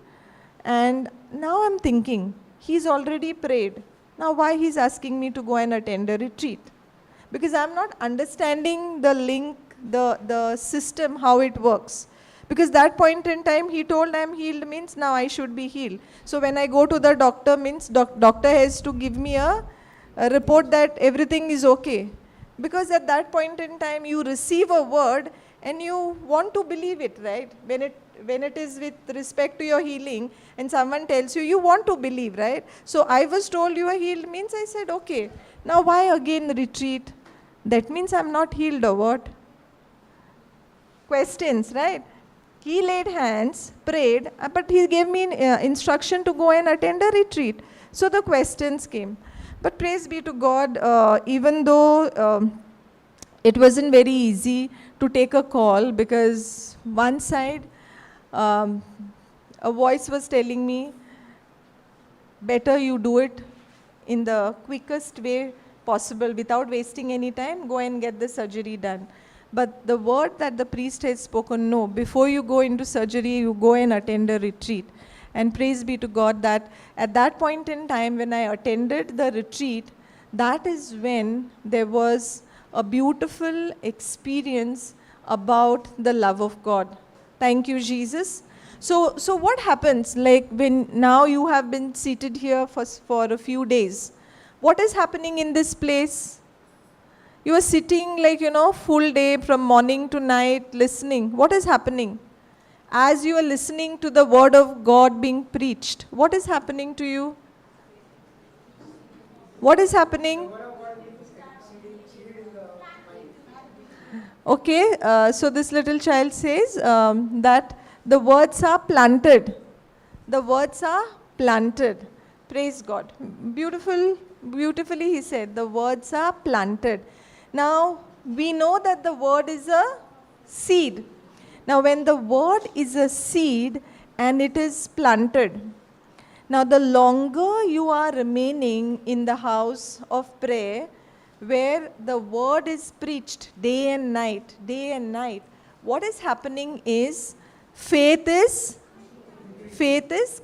And now I'm thinking, he's already prayed. Now why he's asking me to go and attend a retreat? Because I'm not understanding the link, the system, how it works. Because that point in time, he told I'm healed means now I should be healed. So when I go to the doctor means doctor has to give me a report that everything is okay. Because at that point in time, you receive a word and you want to believe it, right? When it is with respect to your healing and someone tells you, you want to believe, right? So I was told you are healed means I said, okay. Now why again retreat? That means I'm not healed or what? Questions, right? He laid hands, prayed, but he gave me instruction to go and attend a retreat. So the questions came. But praise be to God, even though it wasn't very easy to take a call, because one side, a voice was telling me, better you do it in the quickest way possible without wasting any time, go and get the surgery done. But the word that the priest had spoken, no, before you go into surgery, you go and attend a retreat. And praise be to God that at that point in time when I attended the retreat, that is when there was a beautiful experience about the love of God. Thank you, Jesus. So what happens, like when now you have been seated here for a few days, what is happening in this place? You are sitting like, full day from morning to night listening. What is happening? As you are listening to the word of God being preached, what is happening to you? What is happening? Okay, so this little child says that the words are planted. The words are planted. Praise God. Beautifully he said, the words are planted. Now, we know that the word is a seed. Now, when the word is a seed and it is planted, now the longer you are remaining in the house of prayer, where the word is preached day and night, what is happening is faith is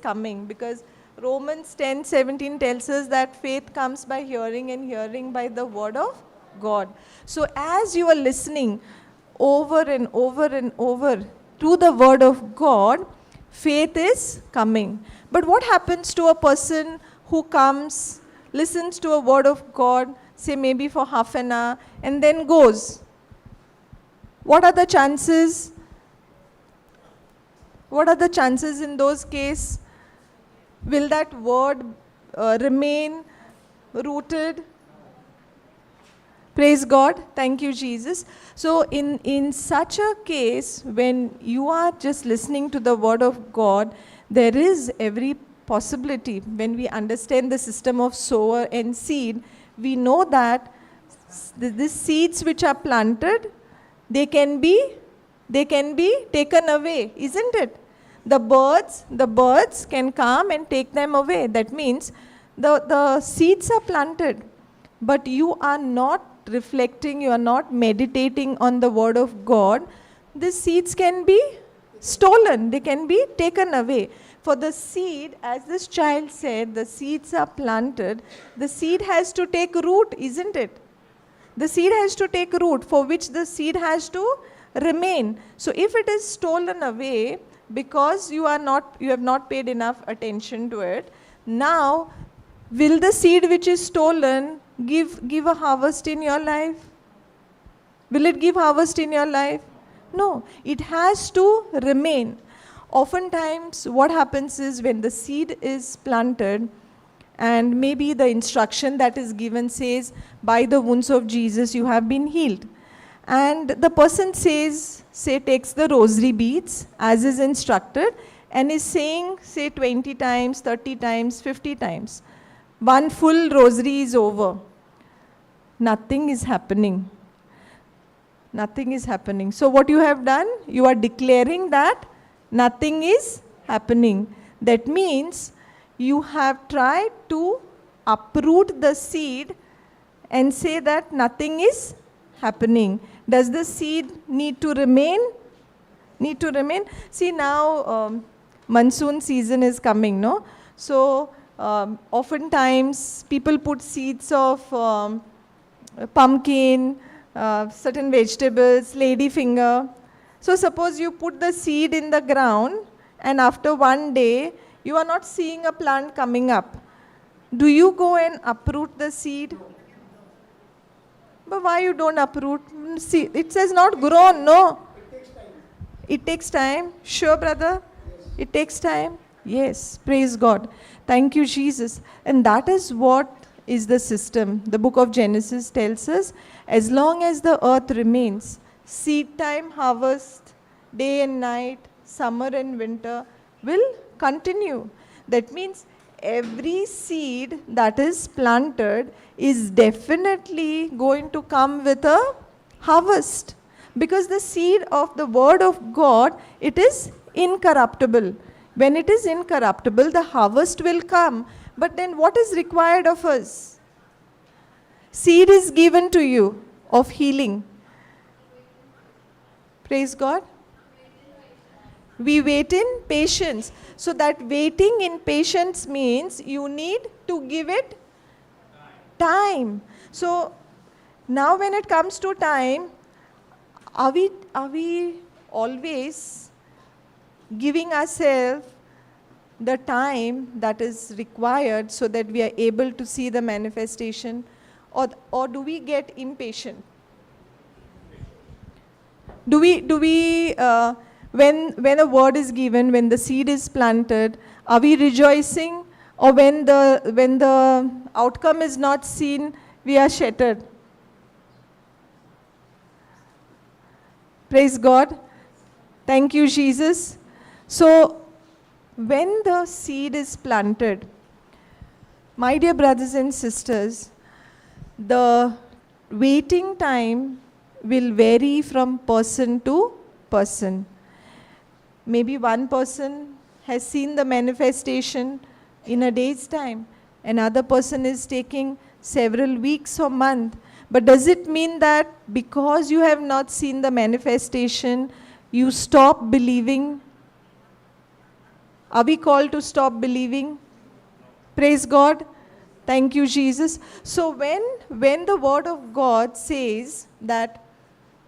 coming, because Romans 10:17 tells us that faith comes by hearing and hearing by the word of God. So as you are listening over and over to the word of God, faith is coming. But what happens to a person who comes, listens to a word of God, say maybe for half an hour, and then goes? What are the chances? What are the chances in those cases? Will that word remain rooted? Praise God. Thank you, Jesus. So in such a case, when you are just listening to the word of God, there is every possibility. When we understand the system of sower and seed, we know that the seeds which are planted, they can be taken away, isn't it? The birds can come and take them away. That means the seeds are planted, but you are not reflecting, you are not meditating on the word of God. The seeds can be stolen, they can be taken away. For the seed, as this child said, the seeds are planted, the seed has to take root, isn't it? The seed has to take root, for which the seed has to remain. So if it is stolen away because you have not paid enough attention to it, now will the seed which is stolen give a harvest in your life? Will it give harvest in your life? No, it has to remain. Oftentimes what happens is, when the seed is planted, and maybe the instruction that is given says, by the wounds of Jesus you have been healed. And the person takes the rosary beads as is instructed and is saying, say 20 times, 30 times, 50 times. One full rosary is over. Nothing is happening. Nothing is happening. So what you have done, you are declaring that nothing is happening. That means you have tried to uproot the seed and say that nothing is happening. Does the seed need to remain? Need to remain? See, now monsoon season is coming, no? So oftentimes people put seeds of pumpkin, certain vegetables, ladyfinger. So suppose you put the seed in the ground and after one day you are not seeing a plant coming up. Do you go and uproot the seed? But why you don't uproot? See, it says not grown, no? It takes time. Sure, brother? Yes. It takes time? Yes. Praise God. Thank you, Jesus. And that is what is the system. The book of Genesis tells us, as long as the earth remains, seed time, harvest, day and night, summer and winter will continue. That means every seed that is planted is definitely going to come with a harvest. Because the seed of the word of God, it is incorruptible. When it is incorruptible, the harvest will come. But then what is required of us? Seed is given to you of healing. Praise God. We wait in patience. So that waiting in patience means you need to give it time. So now when it comes to time, are we always giving ourselves the time that is required so that we are able to see the manifestation, or do we get impatient? Do we when a word is given, when the seed is planted, are we rejoicing, or when the outcome is not seen, we are shattered? Praise God. Thank you, Jesus. So, when the seed is planted, my dear brothers and sisters, the waiting time will vary from person to person. Maybe one person has seen the manifestation in a day's time, another person is taking several weeks or months. But does it mean that because you have not seen the manifestation, you stop believing? Are we called to stop believing? Praise God. Thank you, Jesus. So when the word of God says that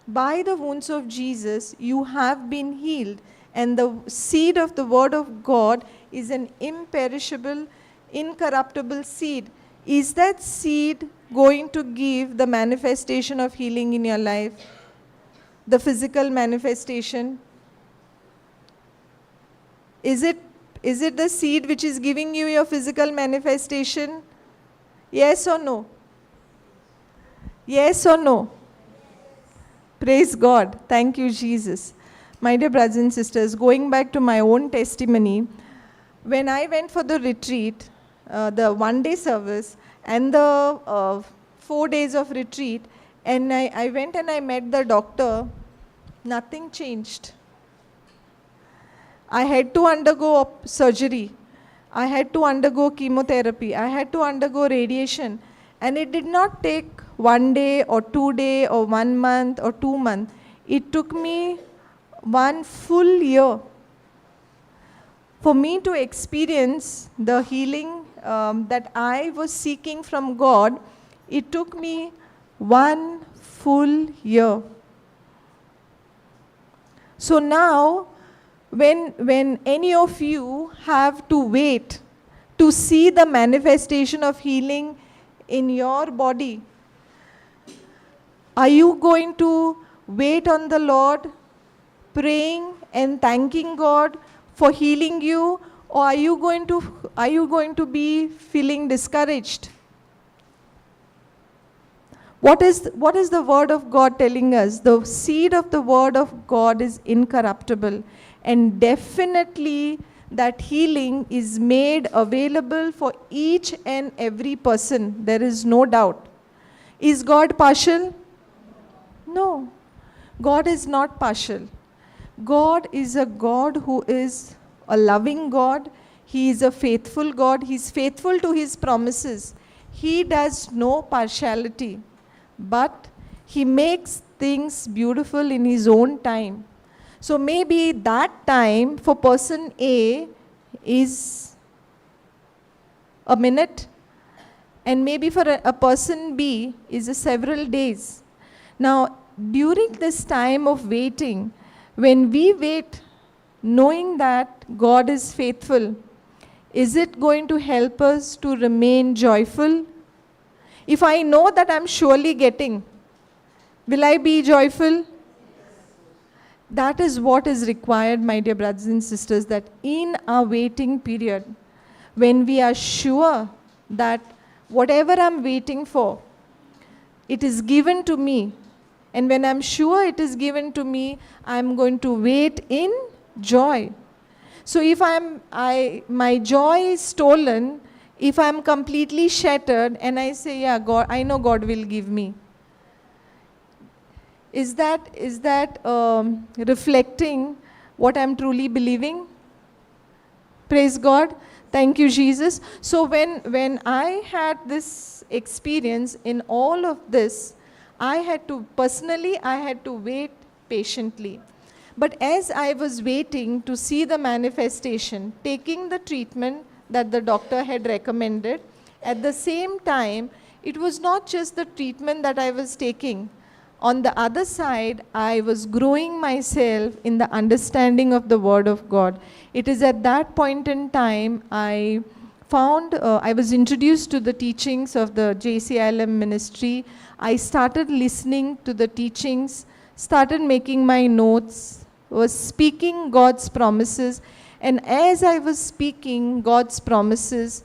by the wounds of Jesus you have been healed, and the seed of the word of God is an imperishable, incorruptible seed, is that seed going to give the manifestation of healing in your life? The physical manifestation? Is it the seed which is giving you your physical manifestation? Yes or no? Yes or no? Praise God. Thank you, Jesus. My dear brothers and sisters, going back to my own testimony, when I went for the retreat, the one-day service and the 4 days of retreat, and I went and I met the doctor, nothing changed. I had to undergo surgery. I had to undergo chemotherapy. I had to undergo radiation. And it did not take 1 day or 2 days or 1 month or 2 months. It took me 1 full year for me to experience the healing that I was seeking from God. It took me 1 full year. So now, when any of you have to wait to see the manifestation of healing in your body, are you going to wait on the Lord, praying and thanking God for healing you, or are you going to be feeling discouraged? What is the word of God telling us? The seed of the word of God is incorruptible, and definitely that healing is made available for each and every person. There is no doubt. Is God partial? No. God is not partial. God is a God who is a loving God. He is a faithful God. He is faithful to His promises. He does no partiality, but He makes things beautiful in His own time. So maybe that time for person A is a minute, and maybe for a person B is several days. Now, during this time of waiting, when we wait knowing that God is faithful, is it going to help us to remain joyful? If I know that I'm surely getting, will I be joyful? That is what is required, my dear brothers and sisters, that in our waiting period, when we are sure that whatever I'm waiting for, it is given to me, and when I'm sure it is given to me, I'm going to wait in joy. So if my joy is stolen, if I'm completely shattered and I say, yeah, God, I know God will give me, is that reflecting what I'm truly believing? Praise God. Thank you, Jesus. So when I had this experience in all of this, I had to wait patiently. But as I was waiting to see the manifestation, taking the treatment that the doctor had recommended, at the same time, it was not just the treatment that I was taking. On the other side, I was growing myself in the understanding of the Word of God. It is at that point in time I found, I was introduced to the teachings of the JCILM ministry. I started listening to the teachings, started making my notes, was speaking God's promises. And as I was speaking God's promises,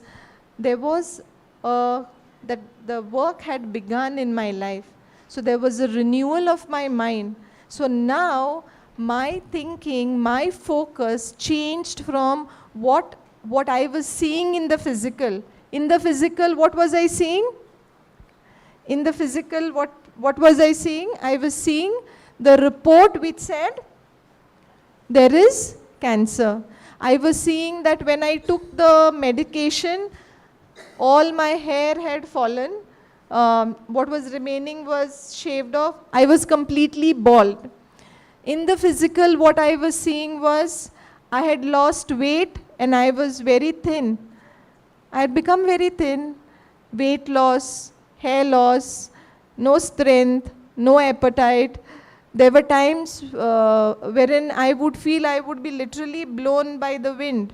there was that the work had begun in my life. So there was a renewal of my mind. So now my thinking, my focus changed from what I was seeing in the physical. In the physical, what was I seeing? In the physical, what was I seeing? I was seeing the report which said there is cancer. I was seeing that when I took the medication, all my hair had fallen. What was remaining was shaved off. I was completely bald. In the physical, what I was seeing was I had lost weight and I was very thin. I had become very thin. Weight loss, hair loss, no strength, no appetite. There were times wherein I would feel I would be literally blown by the wind.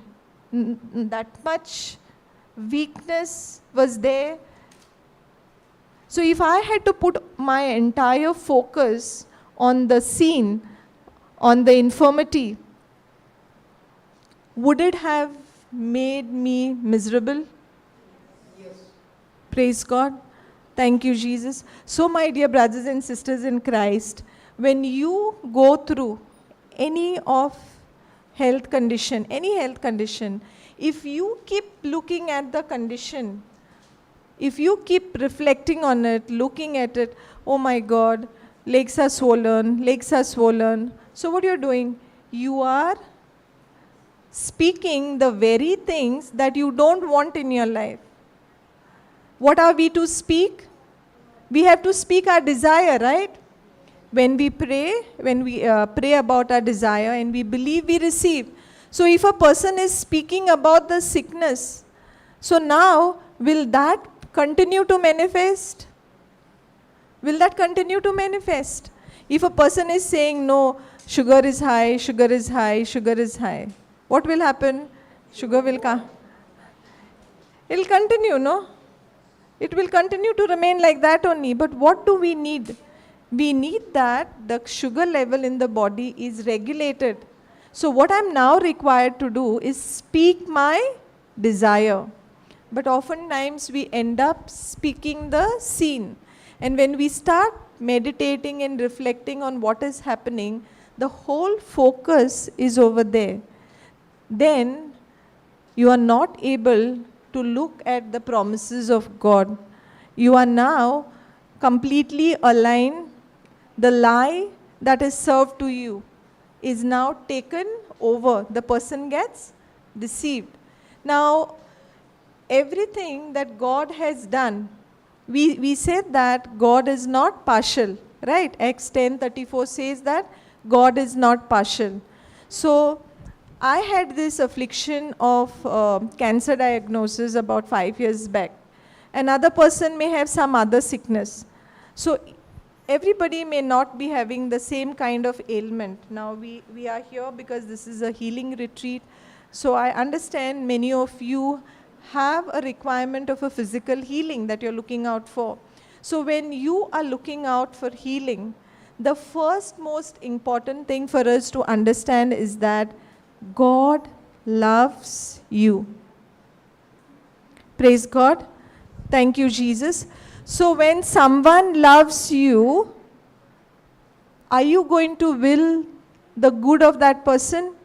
That much weakness was there. So if I had to put my entire focus on the scene, on the infirmity, would it have made me miserable? Yes. Praise God. Thank you, Jesus. So my dear brothers and sisters in Christ, when you go through any of health condition, any health condition, if you keep looking at the condition, if you keep reflecting on it, looking at it, oh my God, legs are swollen, legs are swollen. So what you're doing? You are speaking the very things that you don't want in your life. What are we to speak? We have to speak our desire, right? When we pray about our desire and we believe, we receive. So if a person is speaking about the sickness, so now will that continue to manifest? Will that continue to manifest? If a person is saying, no, sugar is high, sugar is high, sugar is high, what will happen? Sugar will come. It will continue, no? It will continue to remain like that only. But what do we need? We need that the sugar level in the body is regulated. So what I'm now required to do is speak my desire. But oftentimes we end up speaking the scene. And when we start meditating and reflecting on what is happening, the whole focus is over there. Then you are not able to look at the promises of God. You are now completely aligned. The lie that is served to you is now taken over. The person gets deceived. Now, everything that God has done, we said that God is not partial, right? Acts 10:34 says that God is not partial. So, I had this affliction of cancer diagnosis about 5 years back. Another person may have some other sickness. So, everybody may not be having the same kind of ailment. Now, we are here because this is a healing retreat. So, I understand many of you have a requirement of a physical healing that you're looking out for. So, when you are looking out for healing, the first most important thing for us to understand is that God loves you. Praise God. Thank you, Jesus. So when someone loves you, are you going to will the good of that person?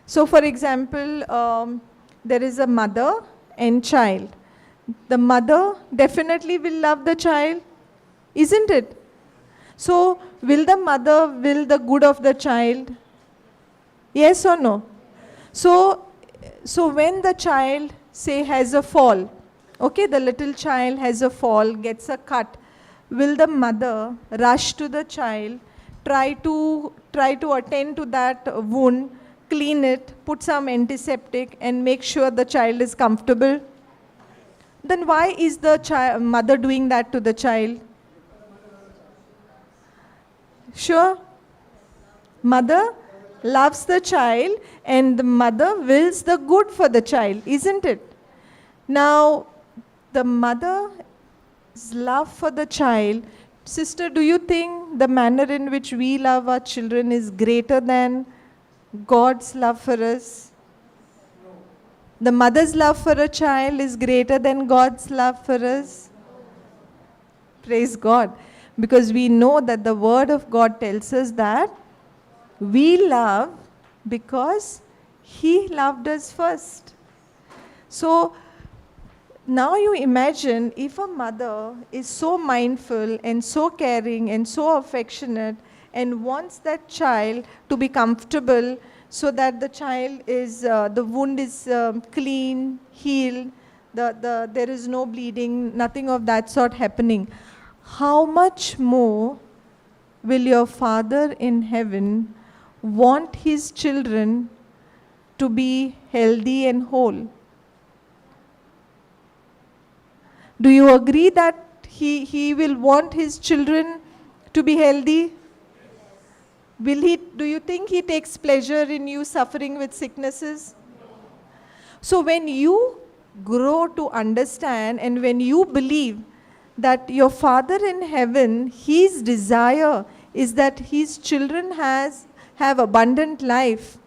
So for example, there is a mother and child. The mother definitely will love the child, isn't it? So will the mother will the good of the child? Yes or no? So when the child, say, has a fall, okay, the little child has a fall, gets a cut, will the mother rush to the child, try to attend to that wound, clean it, put some antiseptic and make sure the child is comfortable? Then why is the mother doing that to the child? Sure? Mother loves the child and the mother wills the good for the child, isn't it? Now, the mother's love for the child, sister, do you think the manner in which we love our children is greater than God's love for us? The mother's love for a child is greater than God's love for us. Praise God. Because we know that the Word of God tells us that we love because He loved us first. So now you imagine if a mother is so mindful and so caring and so affectionate and wants that child to be comfortable so that the child is, the wound is clean, healed, there is no bleeding, nothing of that sort happening. How much more will your Father in heaven want His children to be healthy and whole? Do you agree that he will want His children to be healthy? Do you think He takes pleasure in you suffering with sicknesses? So when you grow to understand and when you believe that your Father in heaven, His desire is that His children have abundant life,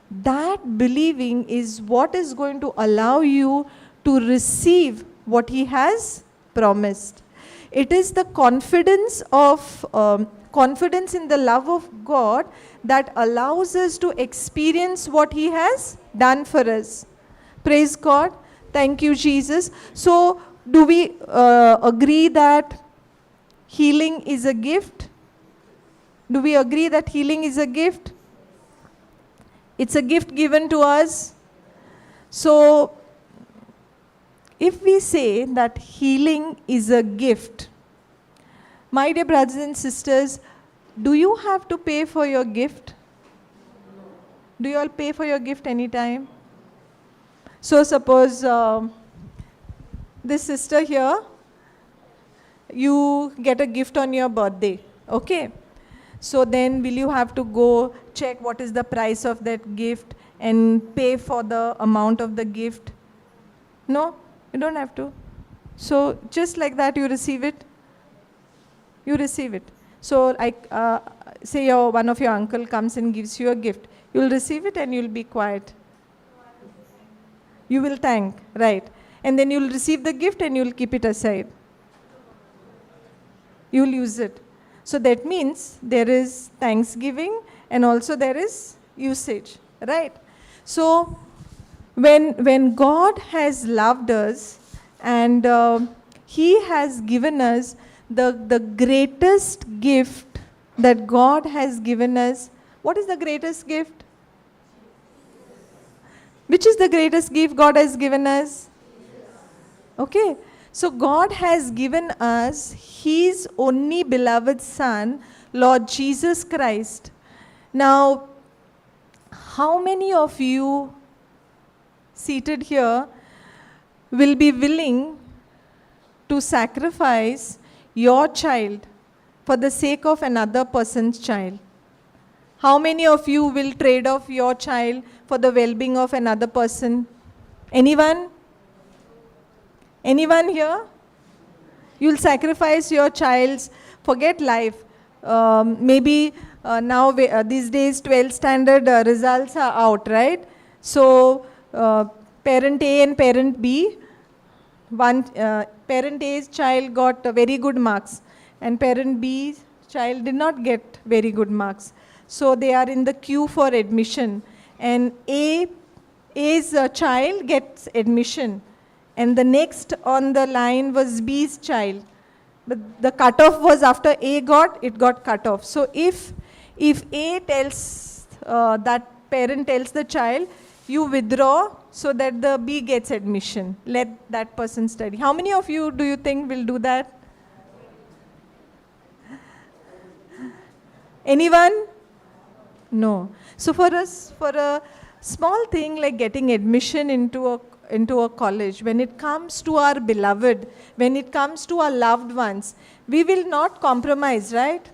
that believing is what is going to allow you to receive what He has promised. It is the confidence in the love of God that allows us to experience what He has done for us. Praise God. Thank you, Jesus. So, do we agree that healing is a gift? Do we agree that healing is a gift? It's a gift given to us. So, if we say that healing is a gift, my dear brothers and sisters, do you have to pay for your gift? Do you all pay for your gift anytime? So suppose this sister here, you get a gift on your birthday, okay? So then will you have to go check what is the price of that gift and pay for the amount of the gift? No, you don't have to. So just like that you receive it. You receive it. So say one of your uncle comes and gives you a gift. You will receive it and you will be quiet. You will thank, right? And then you will receive the gift and you will keep it aside. You will use it. So that means there is thanksgiving and also there is usage, right? So when God has loved us and He has given us the greatest gift that God has given us, what is the greatest gift? Which is the greatest gift God has given us? Okay. So God has given us His only beloved Son, Lord Jesus Christ. Now, how many of you seated here will be willing to sacrifice your child for the sake of another person's child? How many of you will trade off your child for the well-being of another person? Anyone? Anyone here? You'll sacrifice your child's, forget life. Maybe now these days 12th standard results are out, right? So parent A and parent B, parent A's child got very good marks and parent B's child did not get very good marks. So they are in the queue for admission and A's child gets admission. And the next on the line was B's child. But the cutoff was after A it got cut off. So if A tells, that parent tells the child, you withdraw so that the B gets admission. Let that person study. How many of you do you think will do that? Anyone? No. So for us, for a small thing like getting admission into a college, when it comes to our beloved, when it comes to our loved ones, we will not compromise, right?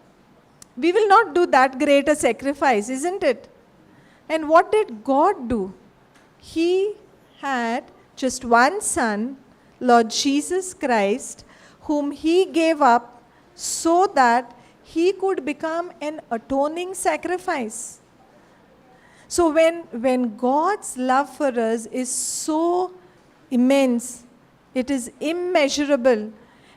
We will not do that great a sacrifice, isn't it? And what did God do? He had just one Son, Lord Jesus Christ, whom He gave up so that He could become an atoning sacrifice. So when God's love for us is so immense, it is immeasurable,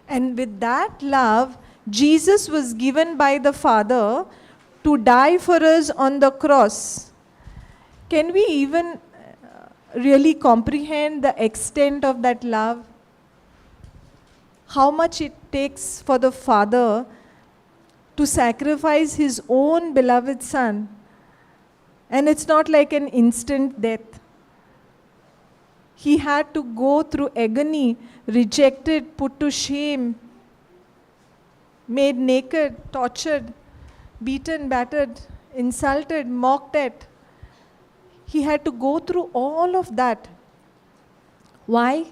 and with that love, Jesus was given by the Father to die for us on the cross. Can we even really comprehend the extent of that love? How much it takes for the Father to sacrifice His own beloved Son. And it's not like an instant death. He had to go through agony, rejected, put to shame, made naked, tortured, beaten, battered, insulted, mocked at. He had to go through all of that. Why?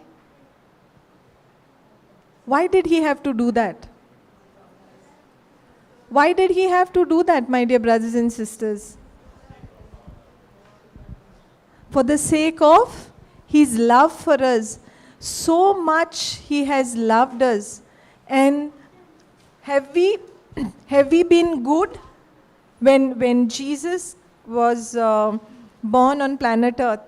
Why did He have to do that? Why did He have to do that, my dear brothers and sisters? For the sake of His love for us. So much He has loved us. And have we been good? When Jesus was born on planet Earth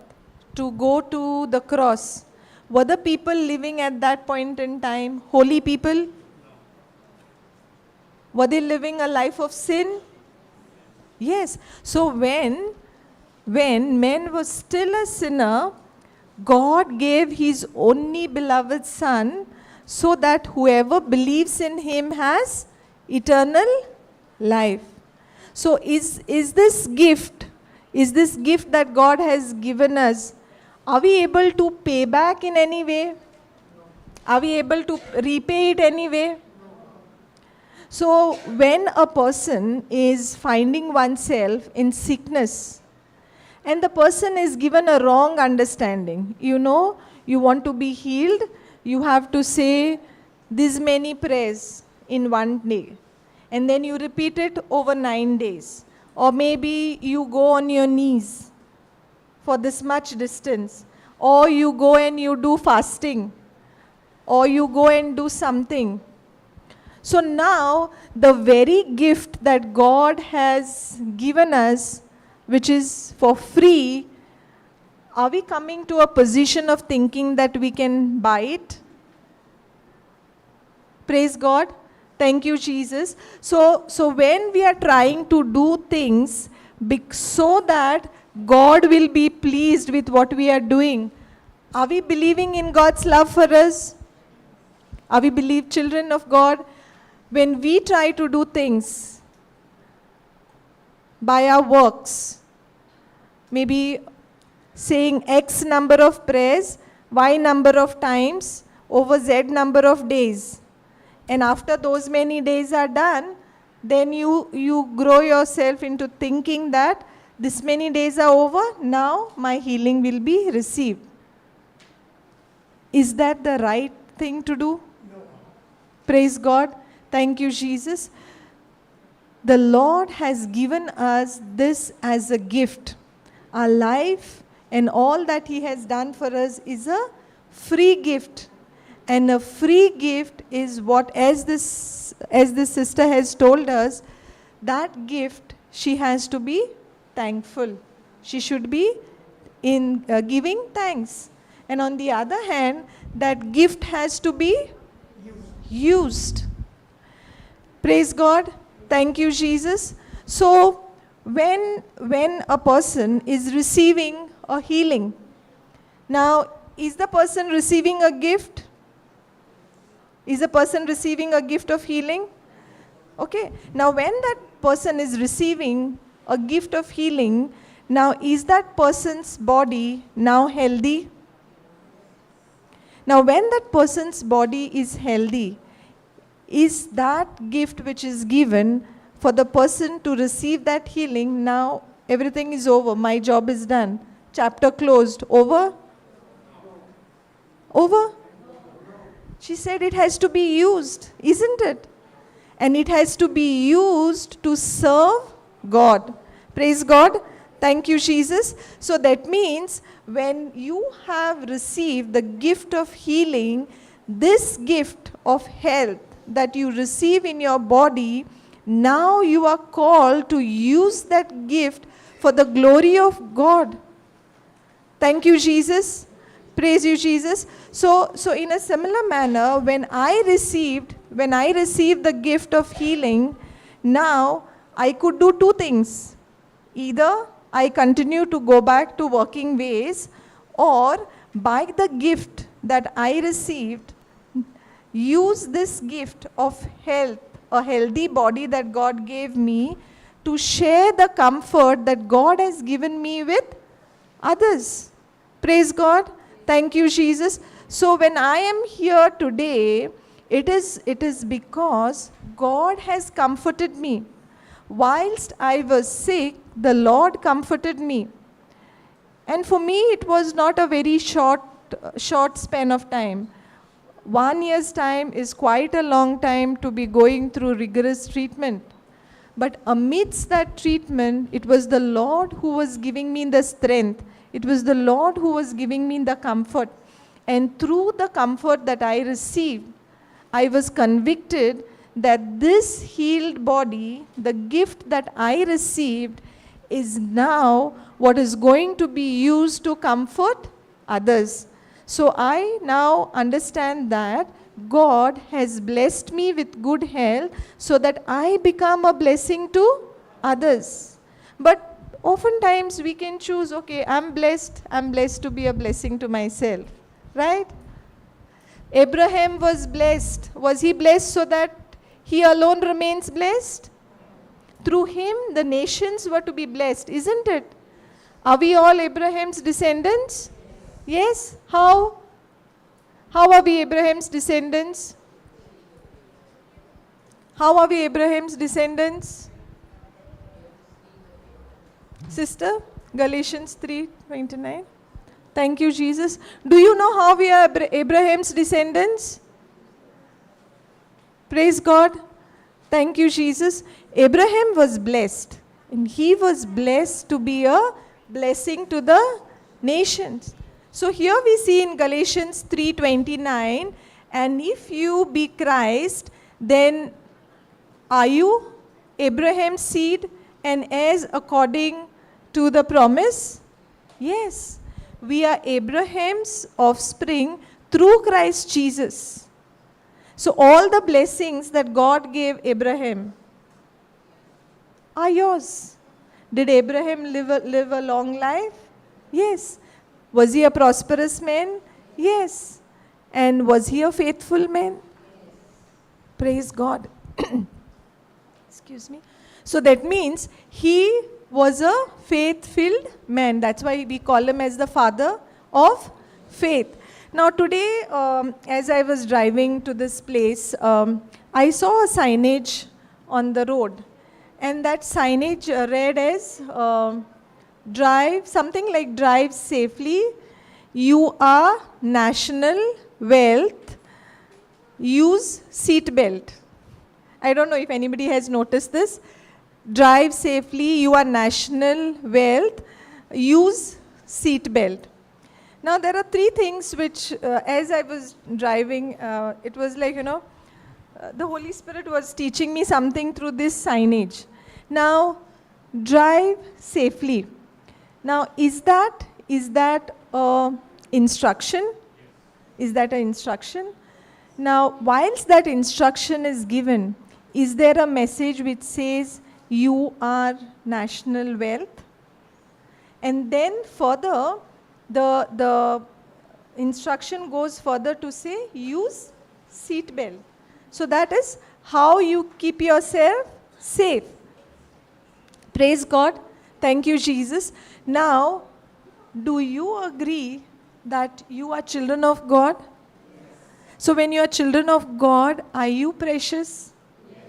to go to the cross, were the people living at that point in time holy people? Were they living a life of sin? Yes. So when man was still a sinner, God gave His only beloved Son so that whoever believes in Him has eternal life. So is this gift that God has given us, are we able to pay back in any way? Are we able to repay it anyway? So when a person is finding oneself in sickness, and the person is given a wrong understanding, you want to be healed, you have to say this many prayers in one day. And then you repeat it over 9 days. Or maybe you go on your knees for this much distance. Or you go and you do fasting. Or you go and do something. So now, the very gift that God has given us, which is for free, are we coming to a position of thinking that we can buy it? Praise God. Thank you, Jesus. So when we are trying to do things so that God will be pleased with what we are doing, are we believing in God's love for us? Are we children of God? When we try to do things by our works, maybe saying X number of prayers, Y number of times, over Z number of days. And after those many days are done, then you grow yourself into thinking that this many days are over, now my healing will be received. Is that the right thing to do? No. Praise God. Thank you, Jesus. The Lord has given us this as a gift. Our life and all that He has done for us is a free gift. And a free gift is what, as this sister has told us, that gift, she has to be thankful. She should be in giving thanks. And on the other hand, that gift has to be used. Praise God. Thank you, Jesus. So when a person is receiving a healing, now is the person receiving a gift? Is a person receiving a gift of healing? Okay. Now when that person is receiving a gift of healing, now is that person's body now healthy? Now when that person's body is healthy, is that gift which is given for the person to receive that healing, now everything is over, my job is done, chapter closed, over? Over? She said it has to be used, isn't it? and it has to be used to serve God. Praise God. Thank you, Jesus. So that means when you have received the gift of healing, this gift of health that you receive in your body, now you are called to use that gift for the glory of God. Thank you, Jesus. Praise you, Jesus. So in a similar manner, when I received the gift of healing, now I could do two things. Either I continue to go back to working ways, or by the gift that I received, use this gift of health, a healthy body that God gave me, to share the comfort that God has given me with others. Praise God. Thank you, Jesus. So when I am here today, it is because God has comforted me. Whilst I was sick, the Lord comforted me. And for me, it was not a very short span of time. 1 year's time is quite a long time to be going through rigorous treatment. But amidst that treatment, it was the Lord who was giving me the strength. It was the Lord who was giving me the comfort. And through the comfort that I received, I was convicted that this healed body, the gift that I received, is now what is going to be used to comfort others. So I now understand that God has blessed me with good health so that I become a blessing to others. But oftentimes we can choose, okay, I'm blessed to be a blessing to myself, right? Abraham was blessed. Was he blessed so that he alone remains blessed? Through him, the nations were to be blessed, isn't it? Are we all Abraham's descendants? Yes. How? How are we Abraham's descendants? How are we Abraham's descendants? Sister, Galatians 3:29. Thank you, Jesus. Do you know how we are Abraham's descendants? Praise God. Thank you, Jesus. Abraham was blessed, and he was blessed to be a blessing to the nations. So here we see in Galatians 3:29, and if you be Christ, then are you Abraham's seed and heirs according to the promise? Yes, we are Abraham's offspring through Christ Jesus. So all the blessings that God gave Abraham are yours. Did Abraham live a long life? Yes. Was he a prosperous man? Yes. And was he a faithful man? Praise God. Excuse me. So that means he was a faith-filled man. That's why we call him as the father of faith. Now today, as I was driving to this place, I saw a signage on the road. And that signage read as something like drive safely, you are national wealth, use seat belt. I don't know if anybody has noticed this. Drive safely, you are national wealth, use seat belt. Now there are three things which, as I was driving, it was like, the Holy Spirit was teaching me something through this signage. Now, drive safely. Now, is that instruction? Is that an instruction? Now, whilst that instruction is given, is there a message which says you are national wealth? And then further, the instruction goes further to say use seat belt. So that is how you keep yourself safe. Praise God. Thank you, Jesus. Now, do you agree that you are children of God? So when you are children of God, are you precious? Yes.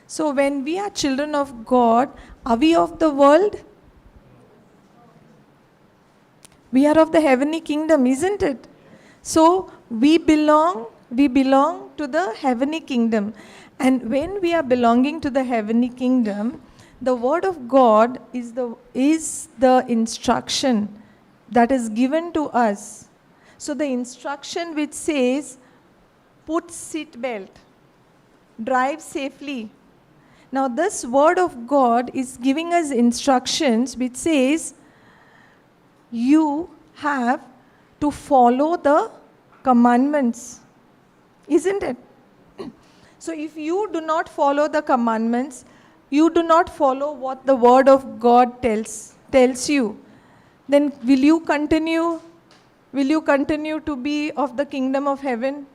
So when we are children of God, are we of the world? We are of the heavenly kingdom, isn't it? So we belong to the heavenly kingdom. And when we are belonging to the heavenly kingdom, the word of God is the instruction that is given to us. So the instruction which says, put seat belt, drive safely. Now this word of God is giving us instructions which says, you have to follow the commandments. Isn't it? So if you do not follow the commandments, you do not follow what the word of God tells you, then will you continue to be of the kingdom of heaven?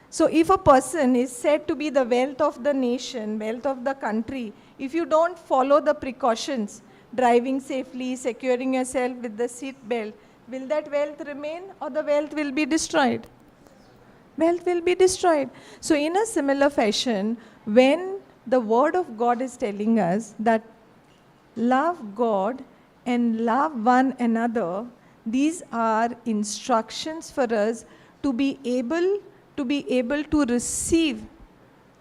So if a person is said to be the wealth of the nation, wealth of the country, if you don't follow the precautions, driving safely, securing yourself with the seat belt, will that wealth remain or the wealth will be destroyed? Wealth will be destroyed. So in a similar fashion, when the word of God is telling us that love God and love one another, these are instructions for us to be able to receive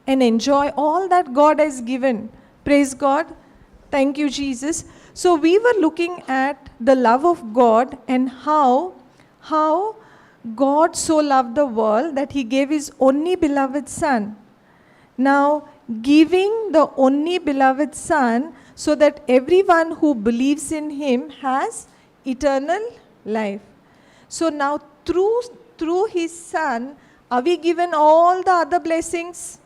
and enjoy all that God has given. Praise God. Thank you, Jesus. So we were looking at the love of God and how God so loved the world that he gave his only beloved Son. Now, giving the only beloved Son so that everyone who believes in him has eternal life. So now through his Son, are we given all the other blessings?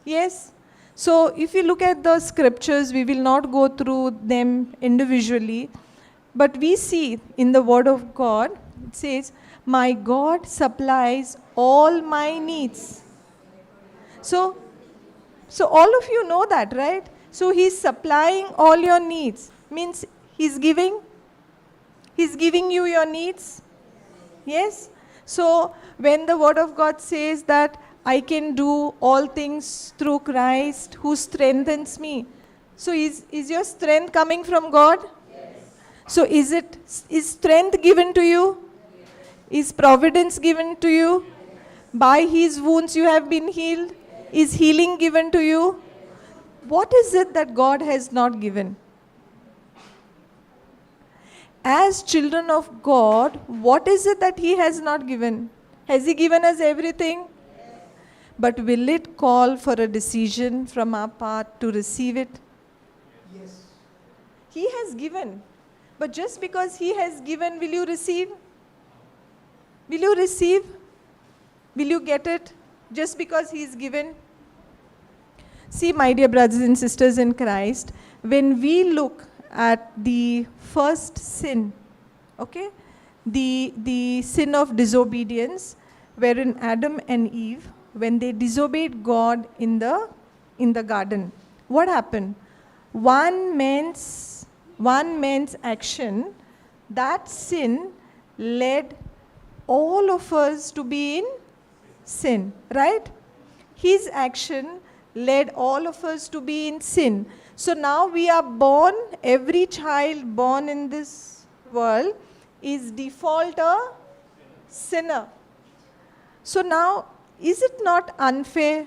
Yes. So if you look at the scriptures, we will not go through them individually, but we see in the word of God, it says, my God supplies all my needs. So all of you know that, right? So he's supplying all your needs. Means he's giving you your needs. Yes? So when the word of God says that I can do all things through Christ who strengthens me. So is your strength coming from God? Yes. So is strength given to you? Is providence given to you? By his wounds you have been healed? Is healing given to you? What is it that God has not given? As children of God, what is it that he has not given? Has he given us everything? But will it call for a decision from our part to receive it? Yes. He has given. But just because he has given, will you receive? Will you receive? Will you get it? Just because he is given? See, my dear brothers and sisters in Christ, when we look at the first sin, okay, the sin of disobedience, wherein Adam and Eve, when they disobeyed God in the garden, what happened? One man's action, that sin led all of us to be in sin, right? His action led all of us to be in sin. So now we are born, every child born in this world is default a sinner. So now, is it not unfair?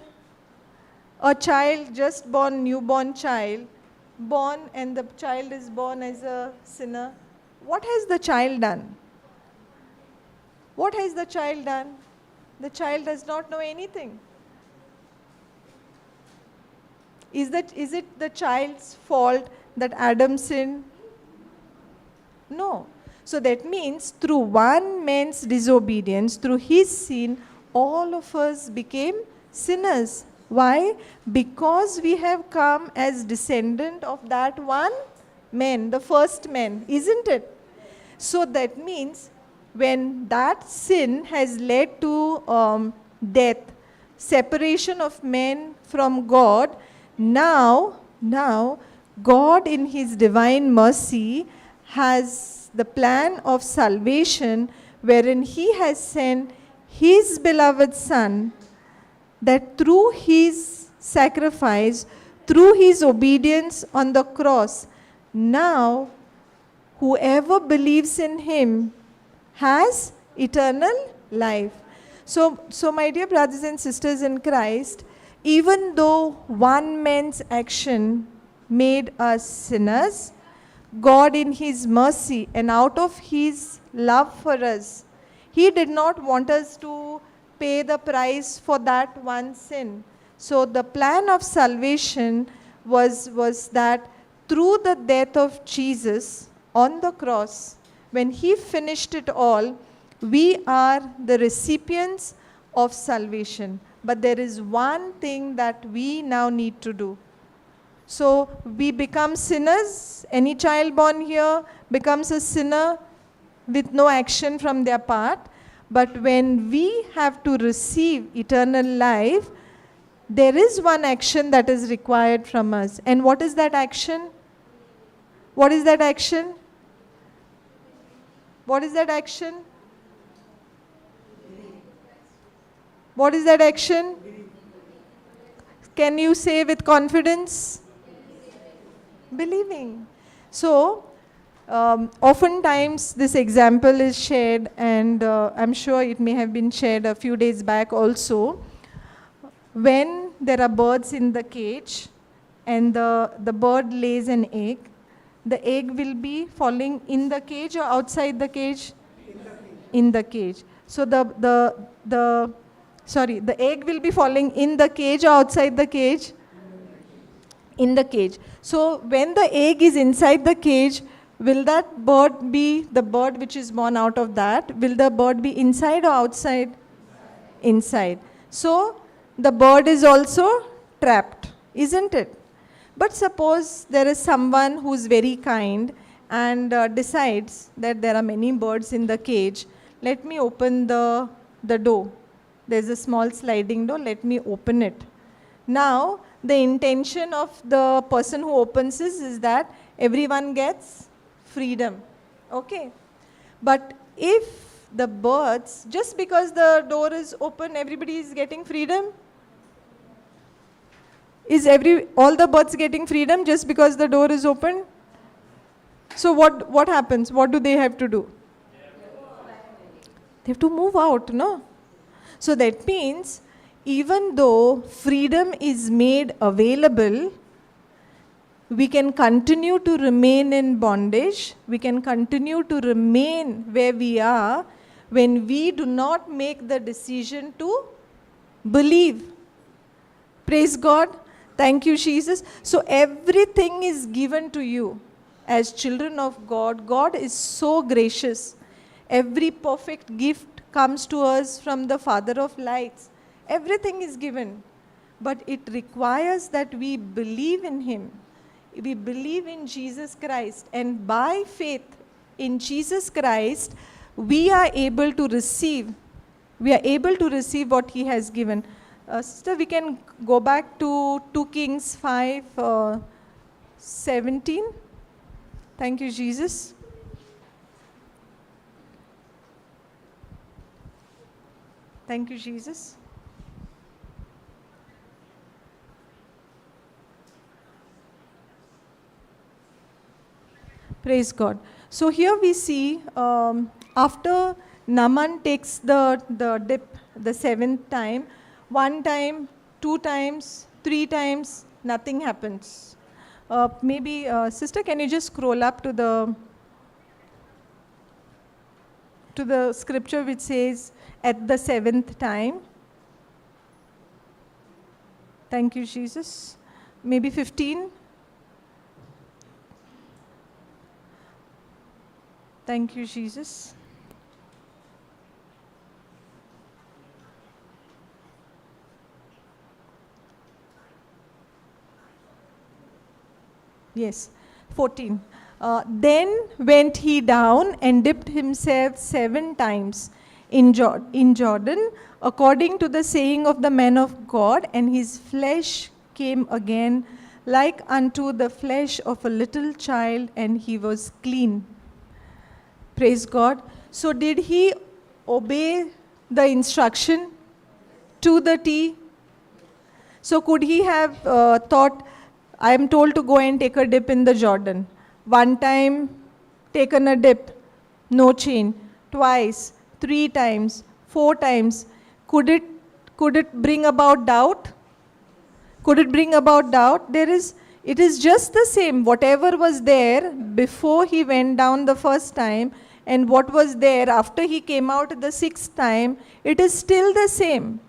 A child just born, newborn child, born and the child is born as a sinner. What has the child done? What has the child done? The child does not know anything. Is it the child's fault that Adam sinned? No. So that means through one man's disobedience, through his sin, all of us became sinners. Why? Because we have come as descendant of that one man, the first man, isn't it? So that means when that sin has led to death, separation of man from God, now God in his divine mercy has the plan of salvation wherein he has sent his beloved Son, that through his sacrifice, through his obedience on the cross, now whoever believes in him has eternal life. So my dear brothers and sisters in Christ, even though one man's action made us sinners, God in His mercy and out of His love for us, He did not want us to pay the price for that one sin. So the plan of salvation was that through the death of Jesus on the cross, when He finished it all, we are the recipients of salvation. But there is one thing that we now need to do. So we become sinners. Any child born here becomes a sinner with no action from their part. But when we have to receive eternal life, there is one action that is required from us. And what is that action? What is that action? What is that action? What is that action? Can you say with confidence? Believing. So, oftentimes this example is shared, and I'm sure it may have been shared a few days back also. When there are birds in the cage and the bird lays an egg, the egg will be falling in the cage or outside the cage? In the cage. So the egg will be falling in the cage or outside the cage? In the cage. So when the egg is inside the cage, will that bird be the bird which is born out of that? Will the bird be inside or outside? Inside. So the bird is also trapped, isn't it? But suppose there is someone who's very kind and decides that there are many birds in the cage. Let me open the door. There's a small sliding door. Let me open it. Now, the intention of the person who opens this is that everyone gets freedom. Okay? But if the birds, just because the door is open, everybody is getting freedom? Is all the birds getting freedom just because the door is open? So what happens? What do they have to do? They have to move out, no? So that means even though freedom is made available, we can continue to remain in bondage. We can continue to remain where we are when we do not make the decision to believe. Praise God. Thank you, Jesus. So everything is given to you as children of God. God is so gracious. Every perfect gift comes to us from the Father of lights. Everything is given. But it requires that we believe in Him. We believe in Jesus Christ. And by faith in Jesus Christ, we are able to receive. We are able to receive what He has given. Sister, we can go back to 2 Kings 5:17. Thank you, Jesus. Thank you, Jesus. Praise God. So here we see after Naaman takes the dip the 7th time, 1 time, 2 times, 3 times, nothing happens. Maybe, sister, can you just scroll up to the scripture which says, at the 7th time. Thank you, Jesus. Maybe 15. Thank you, Jesus. Yes, 14. Then went he down and dipped himself 7 times in Jordan, according to the saying of the man of God, and his flesh came again like unto the flesh of a little child, and he was clean. Praise God. So did he obey the instruction to the T? So could he have thought, I am told to go and take a dip in the Jordan. 1 time, taken a dip, no change. 2 times, 3 times, 4 times, Could it bring about doubt? Could it bring about doubt? It is just the same. Whatever was there before he went down the first time and what was there after he came out the sixth time, it is still the same.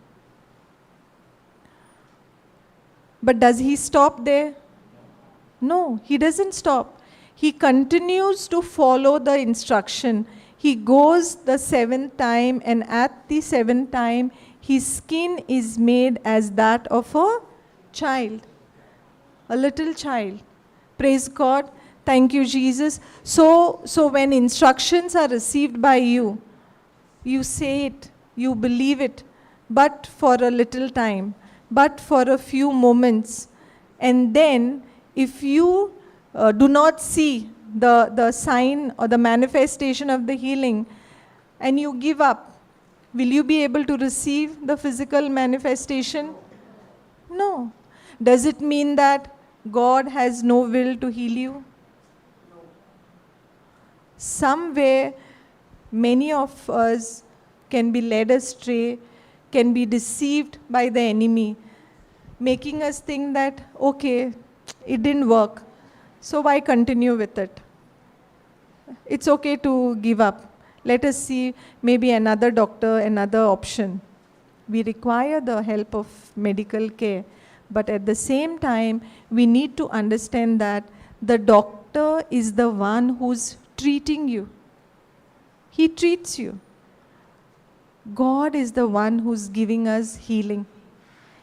But does he stop there? No, he doesn't stop. He continues to follow the instruction. He goes the seventh time, and at the seventh time, his skin is made as that of a child, a little child. Praise God. Thank you, Jesus. So when instructions are received by you, you say it, you believe it, but for a little time, but for a few moments. And then, if you do not see the sign or the manifestation of the healing, and you give up, will you be able to receive the physical manifestation? No. Does it mean that God has no will to heal you? Somewhere, many of us can be led astray, can be deceived by the enemy, making us think that, okay, it didn't work, so why continue with it? It's okay to give up. Let us see maybe another doctor, another option. We require the help of medical care, but at the same time, we need to understand that the doctor is the one who's treating you. He treats you. God is the one who's giving us healing.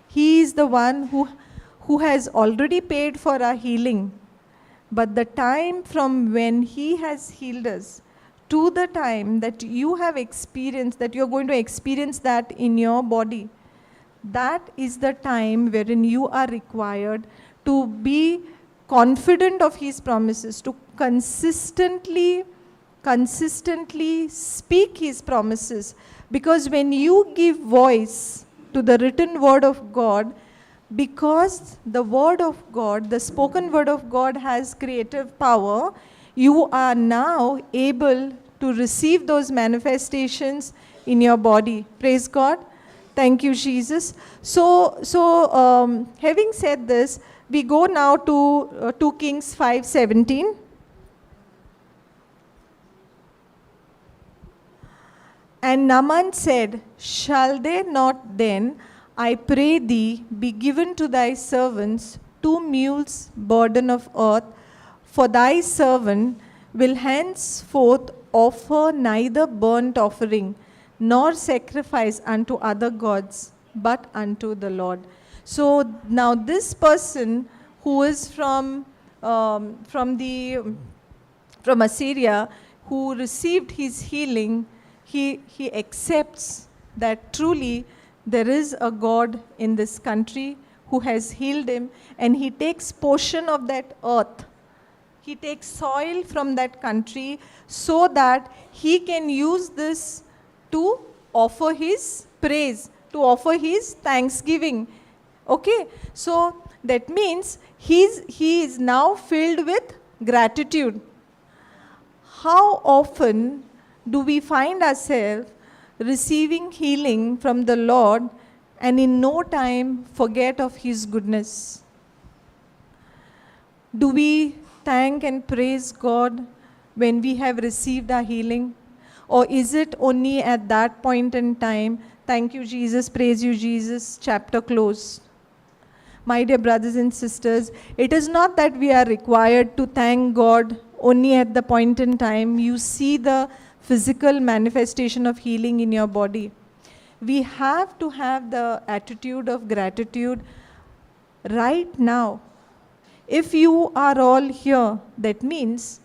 He is the one who has already paid for our healing. But the time from when He has healed us to the time that you have experienced, that you're going to experience that in your body, that is the time wherein you are required to be confident of His promises, to consistently speak His promises. Because when you give voice to the written word of God, because the word of God, the spoken word of God has creative power, you are now able to receive those manifestations in your body. Praise God. Thank you, Jesus. So having said this, we go now to 2 Kings 5:17. And Naaman said, shall there not then, I pray thee, be given to thy servants 2 mules burden of earth, for thy servant will henceforth offer neither burnt offering nor sacrifice unto other gods, but unto the Lord. So now this person who is from Assyria, who received his healing, he accepts that truly there is a God in this country who has healed him, and he takes portion of that earth. He takes soil from that country so that he can use this to offer his praise, to offer his thanksgiving. Okay, so that means he is now filled with gratitude. How often do we find ourselves receiving healing from the Lord and in no time forget of His goodness? Do we thank and praise God when we have received our healing? Or is it only at that point in time, thank you Jesus, praise you Jesus, chapter closed? My dear brothers and sisters, it is not that we are required to thank God only at the point in time you see the physical manifestation of healing in your body. We have to have the attitude of gratitude right now. If you are all here, that means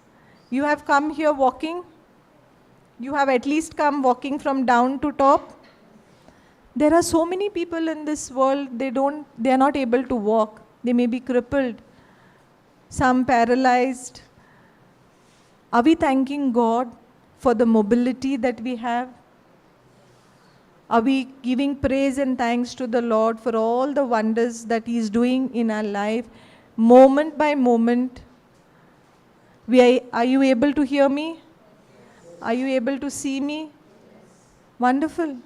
you have come here walking. You have at least come walking from down to top. There are so many people in this world, they are not able to walk. They may be crippled, some paralyzed. Are we thanking God for the mobility that we have? Are we giving praise and thanks to the Lord for all the wonders that He is doing in our life, moment by moment? Are you able to hear me? Are you able to see me? Wonderful.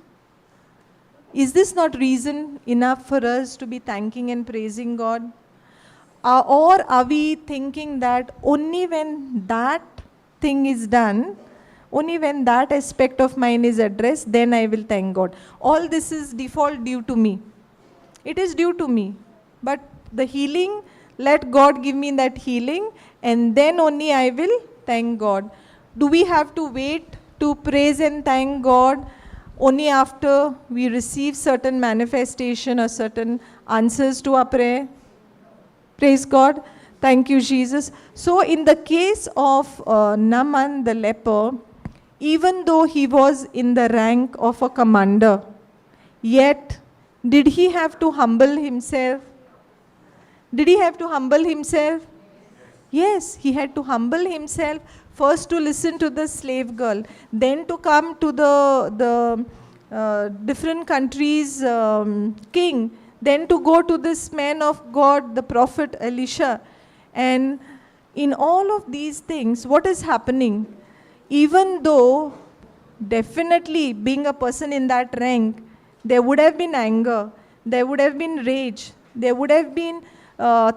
Is this not reason enough for us to be thanking and praising God? Or are we thinking that only when that thing is done, only when that aspect of mine is addressed, then I will thank God? All this is default due to me. It is due to me. But the healing, let God give me that healing, and then only I will thank God. Do we have to wait to praise and thank God only after we receive certain manifestation or certain answers to our prayer? Praise God. Thank you, Jesus. So in the case of Naaman the leper, even though he was in the rank of a commander, yet did he have to humble himself? Did he have to humble himself? Yes, he had to humble himself first to listen to the slave girl, then to come to the different countries' king, then to go to this man of God, the prophet Elisha. And in all of these things, what is happening? Even though definitely being a person in that rank, there would have been anger, there would have been rage, there would have been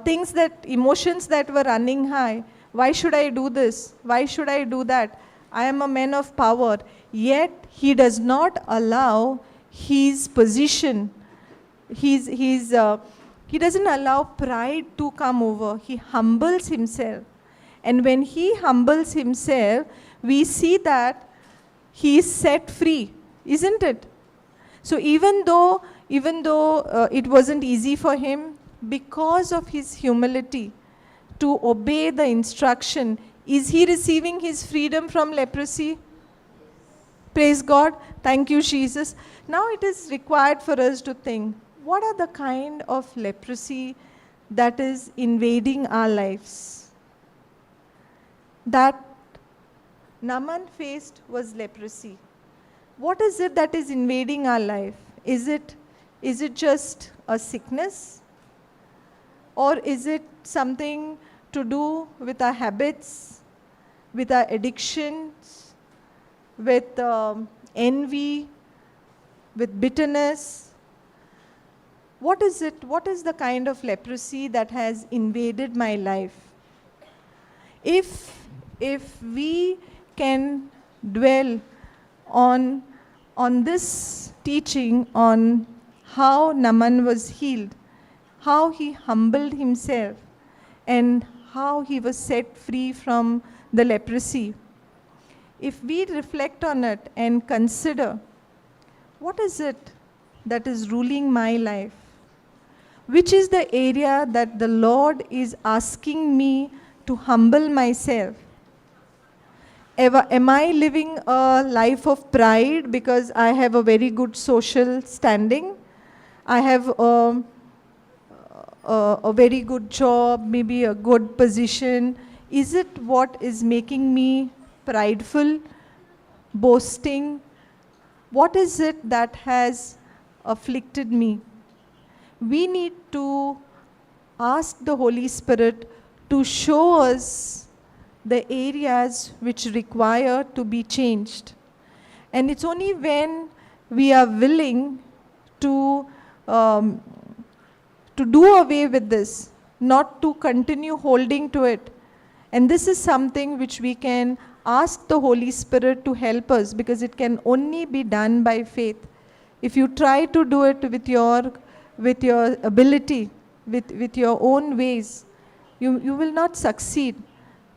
things that, emotions that were running high. Why should I do this? Why should I do that? I am a man of power. Yet he does not allow his position, he doesn't allow pride to come over. He humbles himself. And when he humbles himself, we see that he is set free, isn't it? So even though it wasn't easy for him, because of his humility to obey the instruction, is he receiving his freedom from leprosy? Praise God. Thank you, Jesus. Now it is required for us to think, what are the kind of leprosy that is invading our lives? That Naaman faced was leprosy. What is it that is invading our life? Is it just a sickness? Or is it something to do with our habits, with our addictions, with envy, with bitterness? What is it? What is the kind of leprosy that has invaded my life? If we can dwell on this teaching on how Naaman was healed, how he humbled himself, and how he was set free from the leprosy. If we reflect on it and consider, what is it that is ruling my life? Which is the area that the Lord is asking me to humble myself? Am I living a life of pride because I have a very good social standing? I have a very good job, maybe a good position. Is it what is making me prideful, boasting? What is it that has afflicted me? We need to ask the Holy Spirit to show us the areas which require to be changed. And it's only when we are willing to do away with this, not to continue holding to it. And this is something which we can ask the Holy Spirit to help us, because it can only be done by faith. If you try to do it with your ability, with your own ways, you will not succeed.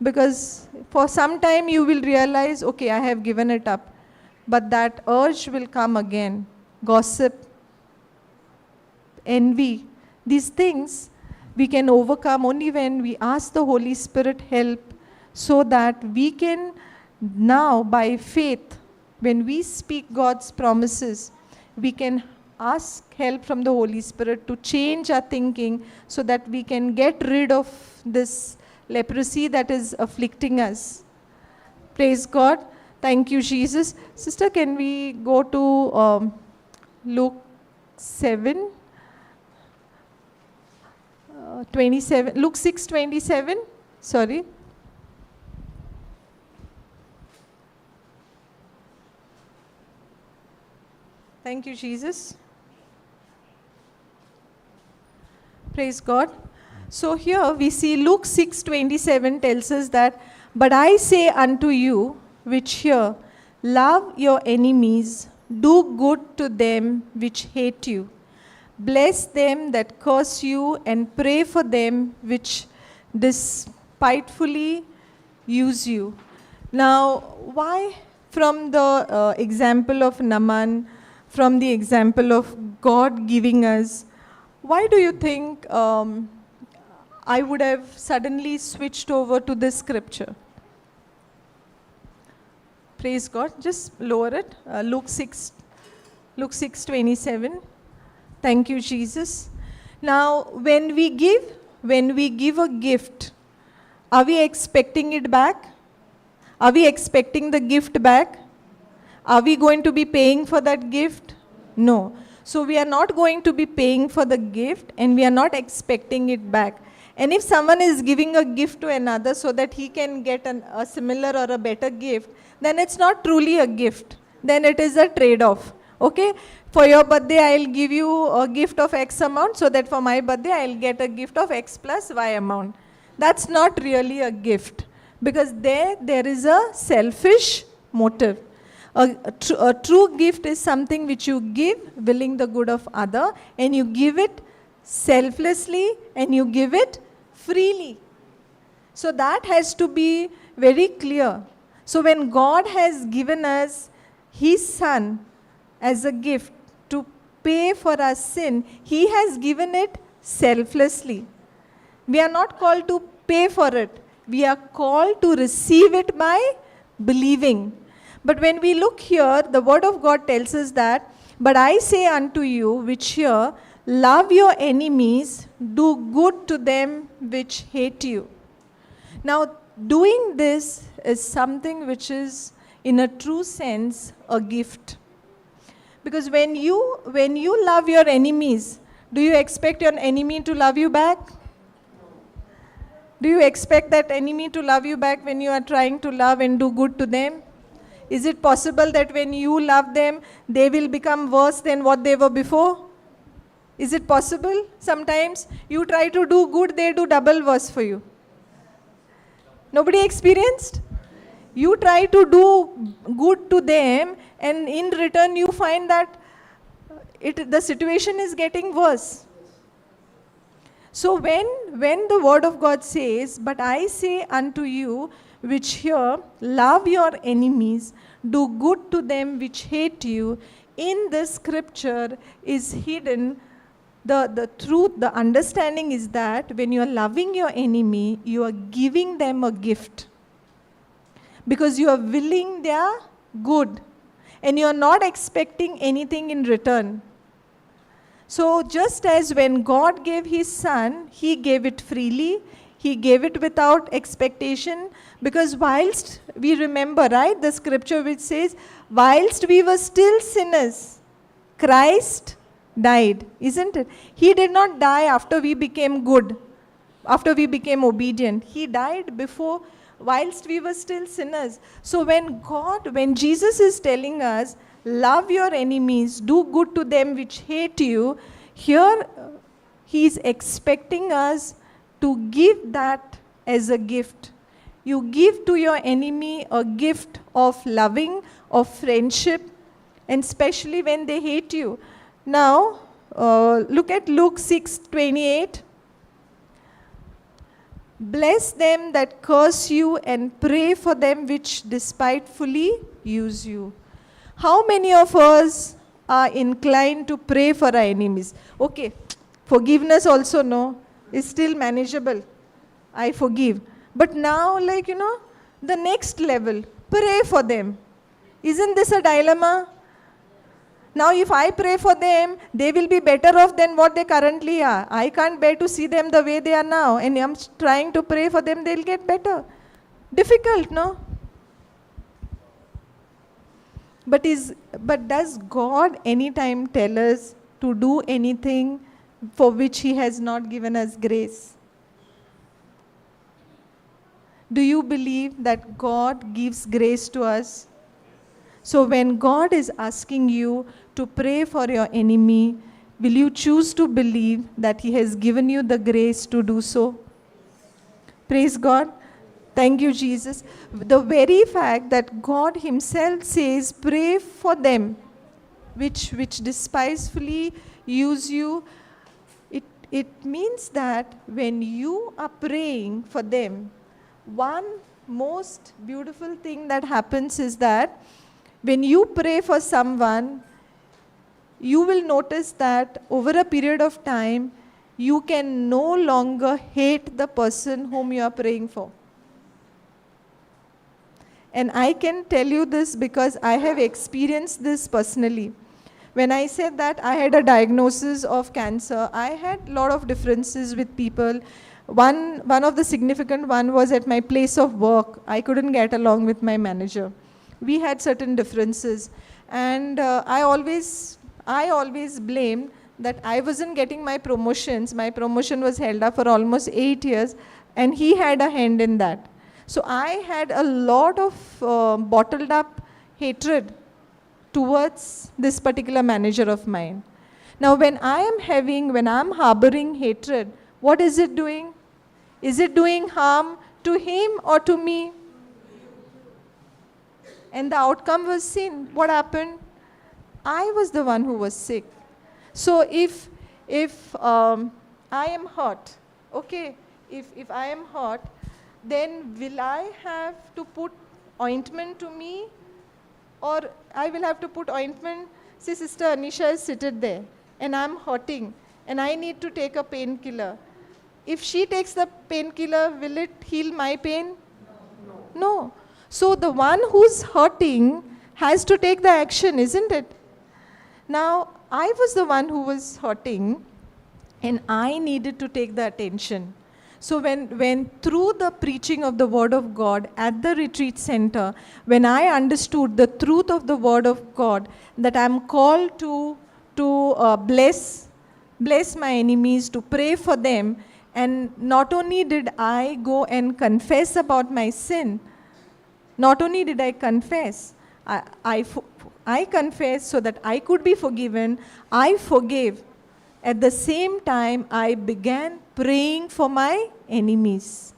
Because for some time you will realize, okay, I have given it up. But that urge will come again. Gossip, envy, these things we can overcome only when we ask the Holy Spirit help, so that we can now, by faith, when we speak God's promises, we can ask help from the Holy Spirit to change our thinking, so that we can get rid of this leprosy that is afflicting us. Praise God. Thank you, Jesus. Sister, can we go to Luke 7? 27, Luke 6:27, sorry. Thank you, Jesus. Praise God. So here we see Luke 6:27 tells us that, but I say unto you which hear, love your enemies, do good to them which hate you, bless them that curse you, and pray for them which despitefully use you. Now, why from the example of Naaman, from the example of God giving us, why do you think I would have suddenly switched over to this scripture? Praise God. Just lower it. Luke 6:27. Thank you, Jesus. Now, when we give a gift, are we expecting it back? Are we expecting the gift back? Are we going to be paying for that gift? No. So we are not going to be paying for the gift, and we are not expecting it back. And if someone is giving a gift to another so that he can get a similar or a better gift, then it's not truly a gift. Then it is a trade-off. Okay? For your birthday, I'll give you a gift of X amount, so that for my birthday, I'll get a gift of X plus Y amount. That's not really a gift, because there is a selfish motive. A true gift is something which you give willing the good of other, and you give it selflessly, and you give it freely. So that has to be very clear. So when God has given us His Son as a gift to pay for our sin, He has given it selflessly. We are not called to pay for it. We are called to receive it by believing. But when we look here, the word of God tells us that, but I say unto you which hear, love your enemies, do good to them which hate you. Now, doing this is something which is, in a true sense, a gift. Because when you love your enemies, do you expect your enemy to love you back? Do you expect that enemy to love you back when you are trying to love and do good to them? Is it possible that when you love them, they will become worse than what they were before? Is it possible? Sometimes you try to do good, they do double worse for you. Nobody experienced? You try to do good to them, and in return you find that the situation is getting worse. So when the word of God says, but I say unto you which hear, love your enemies, do good to them which hate you, in this scripture is hidden the truth, the understanding is that when you are loving your enemy, you are giving them a gift. Because you are willing their good, and you are not expecting anything in return. So just as when God gave His Son, He gave it freely, He gave it without expectation, because whilst we remember, right, the scripture which says, whilst we were still sinners, Christ died, isn't it? He did not die after we became good, after we became obedient. He died before, whilst we were still sinners. So when Jesus is telling us, love your enemies, do good to them which hate you, here He is expecting us to give that as a gift. You give to your enemy a gift of loving, of friendship, and especially when they hate you. Now, look at Luke 6:28. Bless them that curse you, and pray for them which despitefully use you. How many of us are inclined to pray for our enemies? Okay, forgiveness also, no, is still manageable. I forgive. But now, the next level, pray for them. Isn't this a dilemma? Now, if I pray for them, they will be better off than what they currently are. I can't bear to see them the way they are now, and I'm trying to pray for them, they'll get better. Difficult, no? But does God anytime tell us to do anything for which He has not given us grace? Do you believe that God gives grace to us? So when God is asking you to pray for your enemy, Will you choose to believe that He has given you the grace to do so? Praise God. Thank you, Jesus. The very fact that God Himself says, pray for them which despisefully use you, it means that when you are praying for them, one most beautiful thing that happens is that when you pray for someone, you will notice that over a period of time, you can no longer hate the person whom you are praying for. And I can tell you this because I have experienced this personally. When I said that I had a diagnosis of cancer, I had a lot of differences with people. One of the significant one was at my place of work. I couldn't get along with my manager. We had certain differences. And I always blamed that I wasn't getting my promotions. My promotion was held up for almost 8 years, and he had a hand in that. So I had a lot of bottled up hatred towards this particular manager of mine. Now when I'm harboring hatred, what is it doing? Is it doing harm to him or to me? And the outcome was seen. What happened? I was the one who was sick. So if I am hurt, okay, if I am hurt, then will I have to put ointment to me, or I will have to put ointment? See, Sister Anisha is seated there, and I'm hurting, and I need to take a painkiller. If she takes the painkiller, will it heal my pain? No. So the one who's hurting has to take the action, isn't it? Now, I was the one who was hurting, and I needed to take the attention. So when through the preaching of the Word of God at the retreat center, when I understood the truth of the Word of God, that I'm called to bless my enemies, to pray for them, and not only did I go and confess about my sin, not only did I confess, I confessed so that I could be forgiven. I forgave. At the same time, I began praying for my enemies.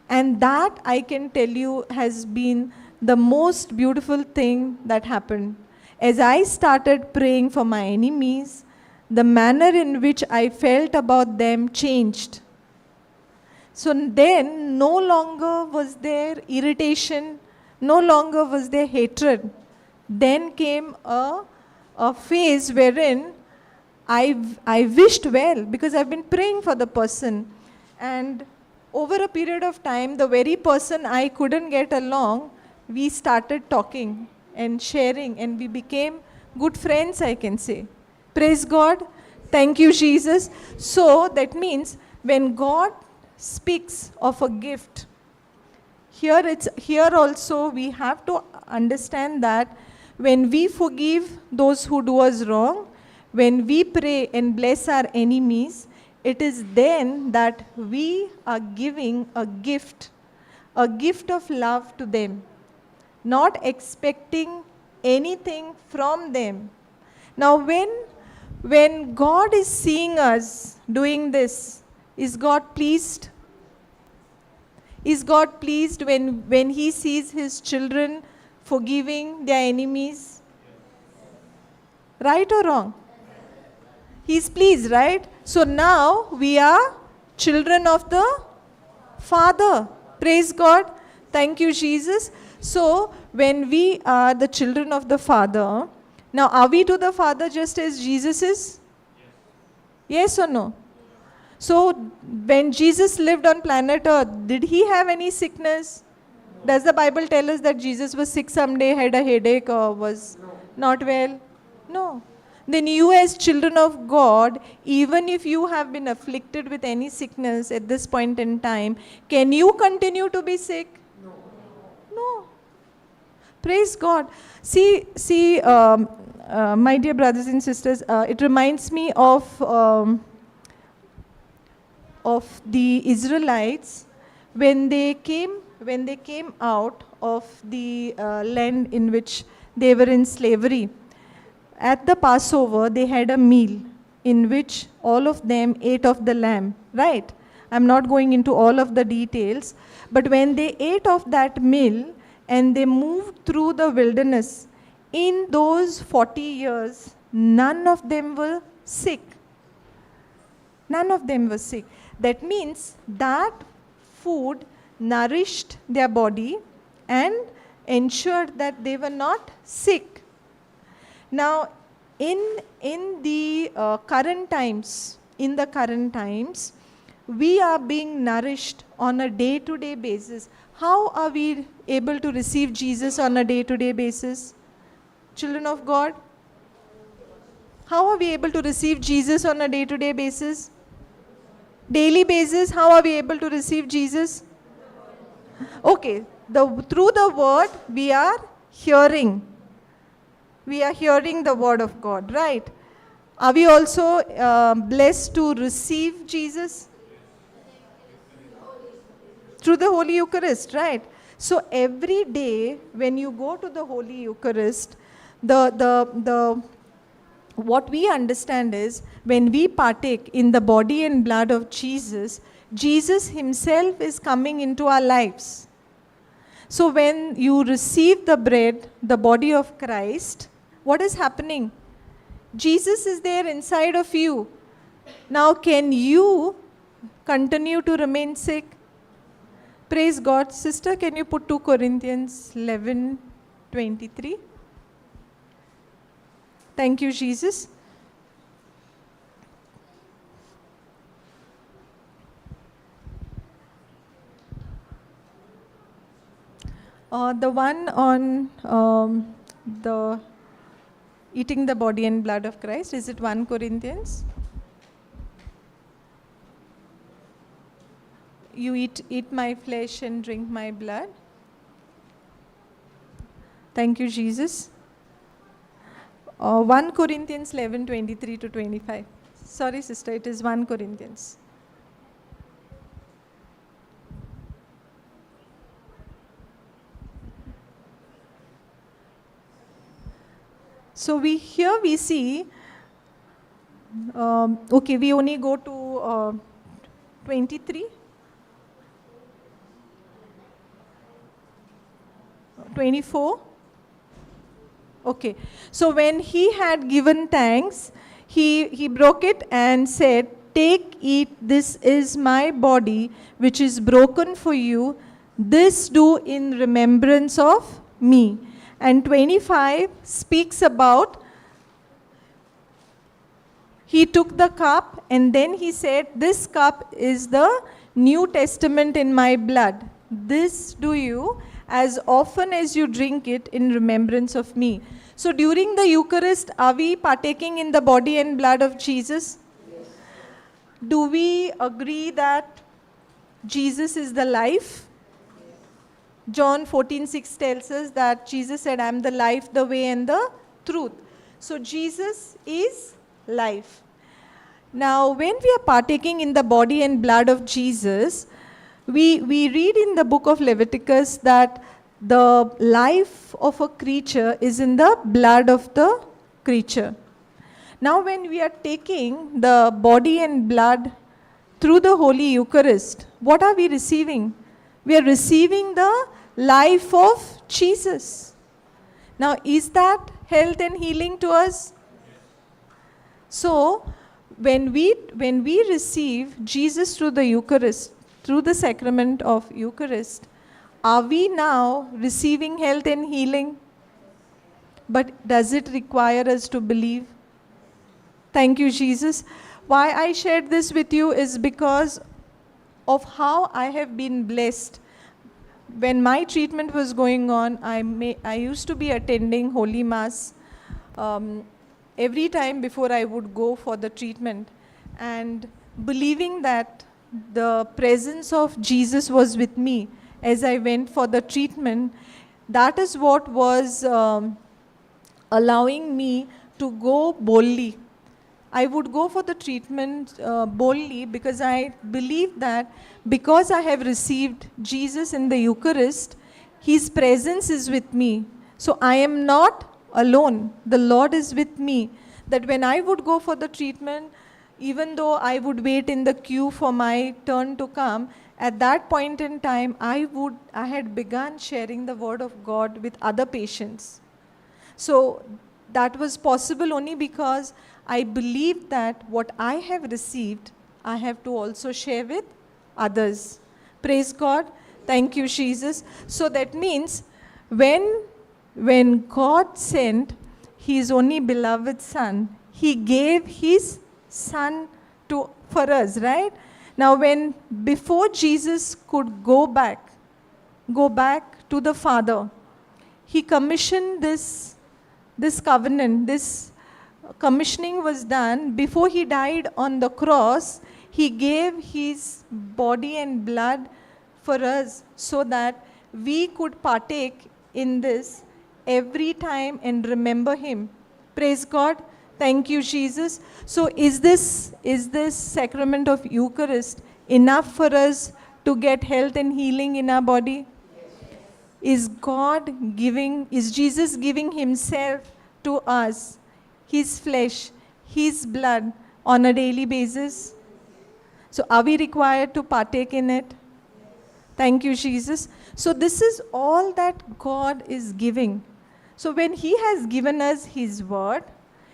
And that, I can tell you, has been the most beautiful thing that happened. As I started praying for my enemies, the manner in which I felt about them changed. So then, no longer was there irritation, no longer was there hatred. Then came a phase wherein I wished well, because I've been praying for the person. And over a period of time, the very person I couldn't get along, we started talking and sharing, and we became good friends, I can say. Praise God. Thank you, Jesus. So that means when God speaks of a gift, here also we have to understand that when we forgive those who do us wrong, when we pray and bless our enemies, it is then that we are giving a gift of love to them, not expecting anything from them. Now when God is seeing us doing this, is God pleased? Is God pleased when He sees His children forgiving their enemies? Right or wrong? He's pleased, right? So now we are children of the Father. Praise God. Thank you, Jesus. So when we are the children of the Father, now are we to the Father just as Jesus is? Yes or no? So when Jesus lived on planet Earth, did He have any sickness? Does the Bible tell us that Jesus was sick someday, had a headache, or was not well? No. Then you as children of God, even if you have been afflicted with any sickness at this point in time, can you continue to be sick? No. Praise God. See, my dear brothers and sisters, it reminds me of the Israelites when they came out of the land in which they were in slavery. At the Passover, they had a meal. in which all of them ate of the lamb, right? I'm not going into all of the details, but when they ate of that meal and they moved through the wilderness, in those 40 years, none of them were sick. None of them were sick. That means that food nourished their body and ensured that they were not sick. Now, in the current times, we are being nourished on a day-to-day basis. How are we able to receive Jesus on a day-to-day basis? Children of God, how are we able to receive Jesus on a day-to-day basis? Daily basis, how are we able to receive Jesus? Okay, through the word we are hearing. We are hearing the word of God, right? Are we also blessed to receive Jesus? Through the Holy Eucharist, right? So every day when you go to the Holy Eucharist, what we understand is when we partake in the body and blood of Jesus, Jesus himself is coming into our lives. So when you receive the bread, the body of Christ, what is happening? Jesus is there inside of you. Now can you continue to remain sick? Praise God. Sister, can you put 2 Corinthians 11:23? Thank you, Jesus. The one on the eating the body and blood of Christ, is it 1 Corinthians? You eat my flesh and drink my blood. Thank you, Jesus. 1 Corinthians 11:23-25. Sorry, sister, it is 1 Corinthians. So we see, okay, we only go to 23. 24. Okay, so when he had given thanks, he broke it and said, "Take, eat, this is my body, which is broken for you. This do in remembrance of me." And 25 speaks about, he took the cup and then he said, "This cup is the New Testament in my blood. This do you as often as you drink it in remembrance of me." So during the Eucharist, are we partaking in the body and blood of Jesus? Yes. Do we agree that Jesus is the life? Yes. John 14:6 tells us that Jesus said, "I am the life, the way and the truth." So Jesus is life. Now when we are partaking in the body and blood of Jesus, we read in the book of Leviticus that the life of a creature is in the blood of the creature. Now when we are taking the body and blood through the Holy Eucharist, what are we receiving? We are receiving the life of Jesus. Now is that health and healing to us? So when we receive Jesus through the Eucharist, through the sacrament of Eucharist, are we now receiving health and healing? But does it require us to believe? Thank you, Jesus. Why I shared this with you is because of how I have been blessed. When my treatment was going on, I used to be attending Holy Mass every time before I would go for the treatment, and believing that the presence of Jesus was with me as I went for the treatment. That is what was allowing me to go boldly. I would go for the treatment boldly because I believe that because I have received Jesus in the Eucharist, His presence is with me. So I am not alone. The Lord is with me. that when I would go for the treatment, even though I would wait in the queue for my turn to come, at that point in time, I had begun sharing the word of God with other patients. So that was possible only because I believed that what I have received, I have to also share with others. Praise God. Thank you, Jesus. So that means when God sent his only beloved son, he gave his son for us, right? Now before Jesus could go back to the Father, he commissioned this covenant. This commissioning was done before he died on the cross. He gave his body and blood for us so that we could partake in this every time and remember him. Praise God. Thank you, Jesus. So is this sacrament of Eucharist enough for us to get health and healing in our body? Is Jesus giving himself to us, his flesh, his blood on a daily basis? So are we required to partake in it? Thank you, Jesus. So this is all that God is giving. So when he has given us his word,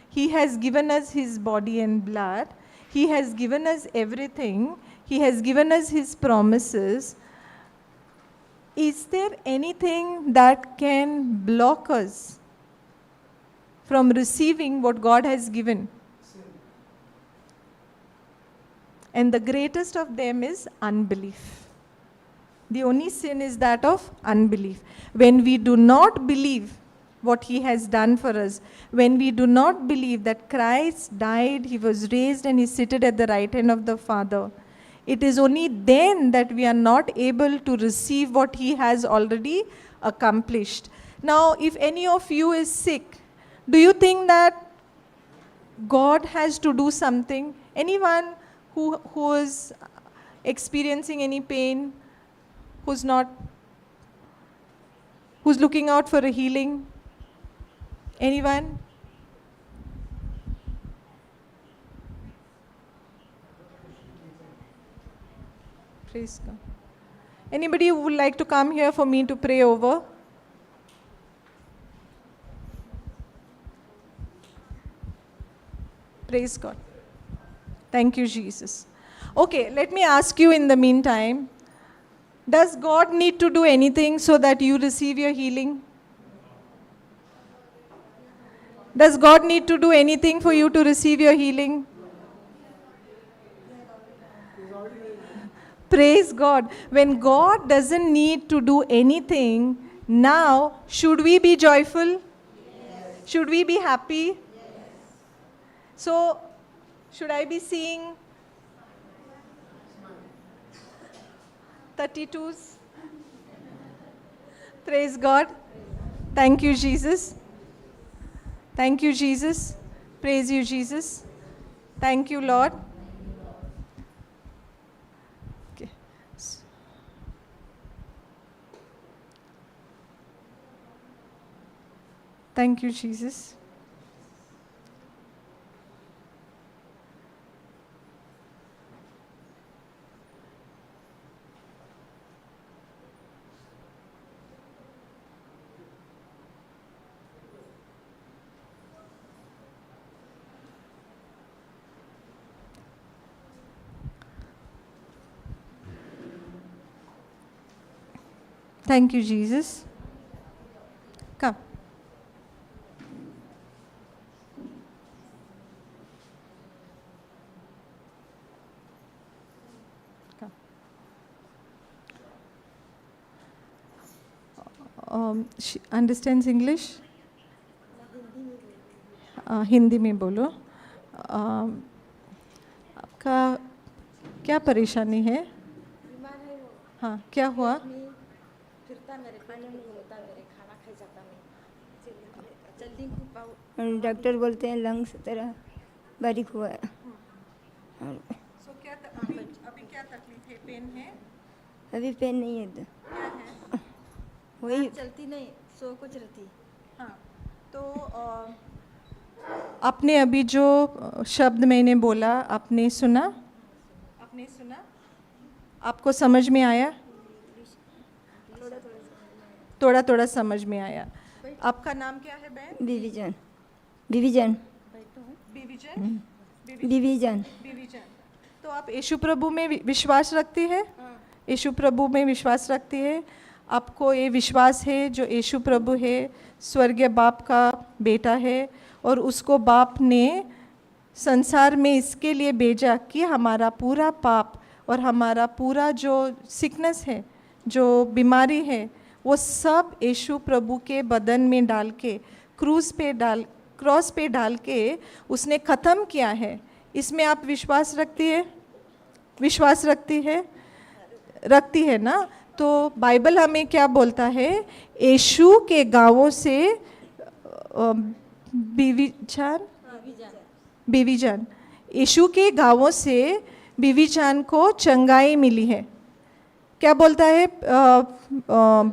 he has given us his body and blood, he has given us everything, he has given us his promises. Is there anything that can block us from receiving what God has given? And the greatest of them is unbelief. The only sin is that of unbelief. When we do not believe what he has done for us, when we do not believe that Christ died, he was raised, and he seated at the right hand of the Father, it is only then that we are not able to receive what he has already accomplished. Now, if any of you is sick, do you think that God has to do something? Anyone who is experiencing any pain, who's looking out for a healing? Anyone? Praise God. Anybody who would like to come here for me to pray over? Praise God. Thank you, Jesus. Okay, let me ask you in the meantime, does God need to do anything so that you receive your healing? Does God need to do anything for you to receive your healing? Praise God. When God doesn't need to do anything, now should we be joyful? Yes. Should we be happy? Yes. So, should I be seeing 32s? Praise God. Thank you, Jesus. Thank you, Jesus. Praise you, Jesus. Thank you, Lord. Okay. Thank you, Jesus. Thank you, Jesus. Come. Come. She understands English? Hindi में बोलो. आपका क्या परेशानी है? बीमार है वो. हाँ, क्या हुआ? फिरता मेरे खाने में घूमता मेरे खाना खा जाता मैं जल्दी खूब पाऊ. डॉक्टर बोलते हैं लंग्स तेरा बारीक हुआ है. So अभी क्या तकलीफ है? पेन है? अभी पेन नहीं है. क्या है? वही चलती नहीं, सो कुछ रहती. हाँ, तो आपने अभी जो शब्द मैंने बोला, आपने सुना? आपने सुना? आपको समझ में आया? थोड़ा थोड़ा समझ में आया। आपका नाम क्या है बहन? डिवीजन डिवीजन विविजन? डिवीजन। विविजन। तो आप यीशु प्रभु में विश्वास रखती है? यीशु प्रभु में विश्वास रखती है? आपको ये विश्वास है जो यीशु प्रभु है स्वर्गीय बाप का बेटा है और उसको बाप ने संसार में इसके लिए भेजा कि हमारा पूरा पाप और हमारा पूरा जो सिकनेस है, जो बीमारी है, वो सब यीशु प्रभु के बदन में डाल के क्रॉस पे डाल के उसने ख़त्म किया है। इसमें आप विश्वास रखती है? विश्वास रखती है? रखती है ना? तो बाइबल हमें क्या बोलता है? यीशु के गाँवों से बीवीजान, यीशु के गाँवों से बीवीजान को चंगाई मिली है। क्या बोलता है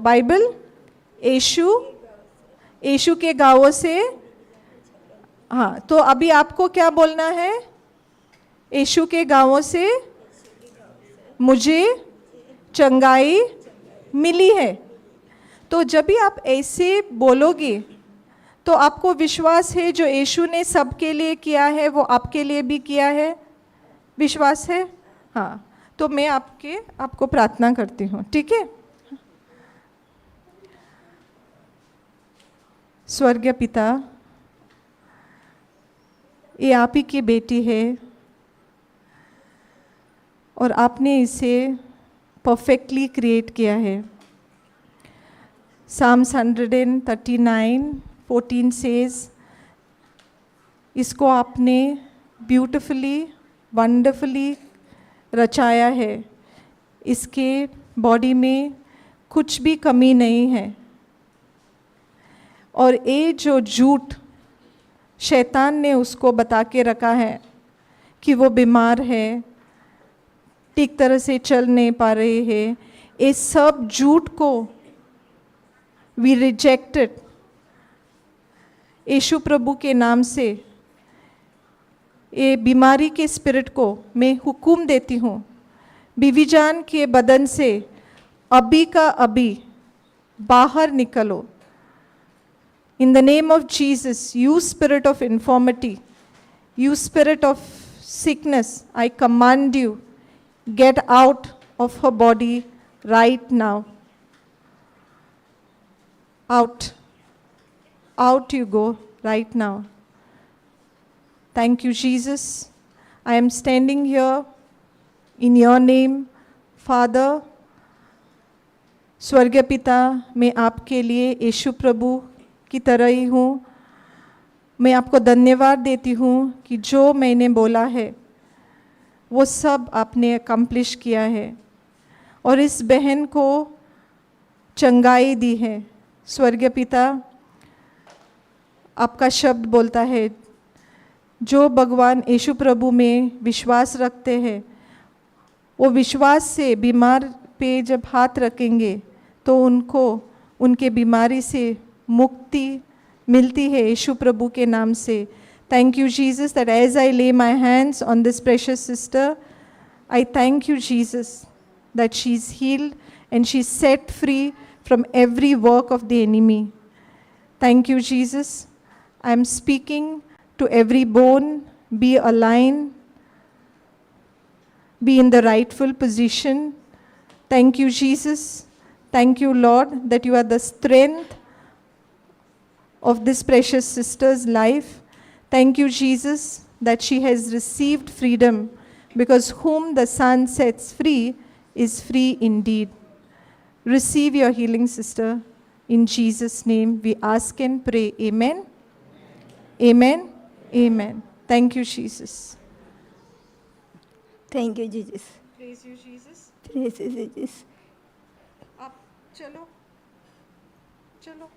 बाइबल? यीशु के गाँवों से। हाँ, तो अभी आपको क्या बोलना है? यीशु के गाँवों से मुझे चंगाई मिली है। तो जब भी आप ऐसे बोलोगे तो आपको विश्वास है जो यीशु ने सबके लिए किया है वो आपके लिए भी किया है। विश्वास है? हाँ, तो मैं आपको प्रार्थना करती हूँ, ठीक है? स्वर्गीय पिता, ये आप ही की बेटी है और आपने इसे परफेक्टली क्रिएट किया है। Psalms 139:14 says, इसको आपने ब्यूटिफुली वंडरफुली रचाया है। इसके बॉडी में कुछ भी कमी नहीं है। और ये जो झूठ शैतान ने उसको बता के रखा है कि वो बीमार है, ठीक तरह से चल नहीं पा रहे हैं, ये सब झूठ को वी रिजेक्टेड। यीशु प्रभु के नाम से ये बीमारी के स्पिरिट को मैं हुक्म देती हूँ, बीवीजान के बदन से अभी का अभी बाहर निकलो। In the name of Jesus, you spirit of infirmity, you spirit of sickness, I command you, get out of her body right now. Out. Out you go right now. Thank you, Jesus. I am standing here in your name, Father. स्वर्गीय पिता, मैं आपके लिए यीशु प्रभु की तरह ही हूँ। मैं आपको धन्यवाद देती हूँ कि जो मैंने बोला है वो सब आपने अकम्प्लिश किया है और इस बहन को चंगाई दी है। स्वर्गीय पिता, आपका शब्द बोलता है जो भगवान यीशु प्रभु में विश्वास रखते हैं वो विश्वास से बीमार पे जब हाथ रखेंगे तो उनको उनके बीमारी से मुक्ति मिलती है यीशु प्रभु के नाम से। Thank you, Jesus, that as I lay my hands on this precious sister, I thank you, Jesus, that she's healed and she's set free from every work of the enemy. Thank you, Jesus. I'm speaking to every bone, be aligned, be in the rightful position. Thank you, Jesus. Thank you, Lord, that you are the strength of this precious sister's life. Thank you, Jesus, that she has received freedom, because whom the Son sets free is free indeed. Receive your healing, sister. In Jesus' name we ask and pray. Amen. Amen. Amen. Thank you, Jesus. Thank you, Jesus. Praise you, Jesus. Praise you, Jesus. आप चलो, चलो,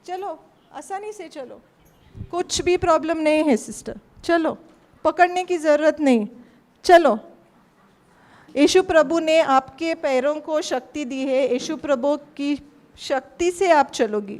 चलो, आसानी से चलो, कुछ भी problem नहीं है सिस्टर, चलो, पकड़ने की ज़रूरत नहीं, चलो। यीशु प्रभु ने आपके पैरों को शक्ति दी है, यीशु प्रभु की शक्ति से आप चलोगी,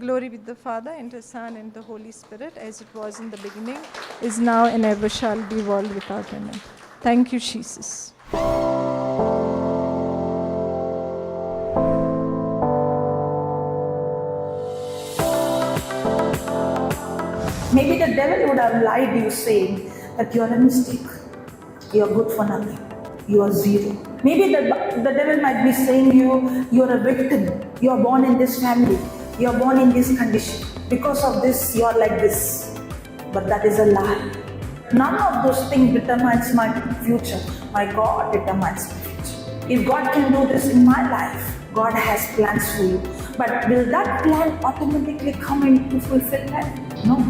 Glory with the Father, and the Son, and the Holy Spirit, as it was in the beginning, is now, and ever shall be, world without end. Thank you, Jesus. Maybe the devil would have lied you saying that you are a mistake, you are good for nothing, you are zero. Maybe the devil might be saying you are a victim, you are born in this family, you are born in this condition. Because of this, you are like this. But that is a lie. None of those things determines my future. My God determines my future. If God can do this in my life, God has plans for you. But will that plan automatically come into fulfillment? No.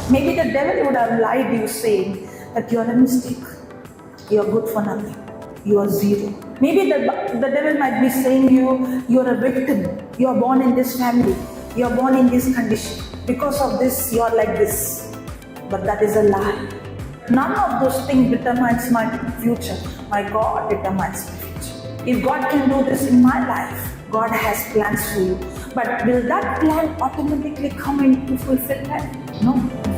Maybe the devil would have lied you saying that you are a mistake, you are good for nothing, you are zero. Maybe the devil might be saying you are a victim, you are born in this family, you are born in this condition. Because of this, you are like this. But that is a lie. None of those things determines my future. My God determines my future. If God can do this in my life, God has plans for you. But will that plan automatically come into fulfillment? No.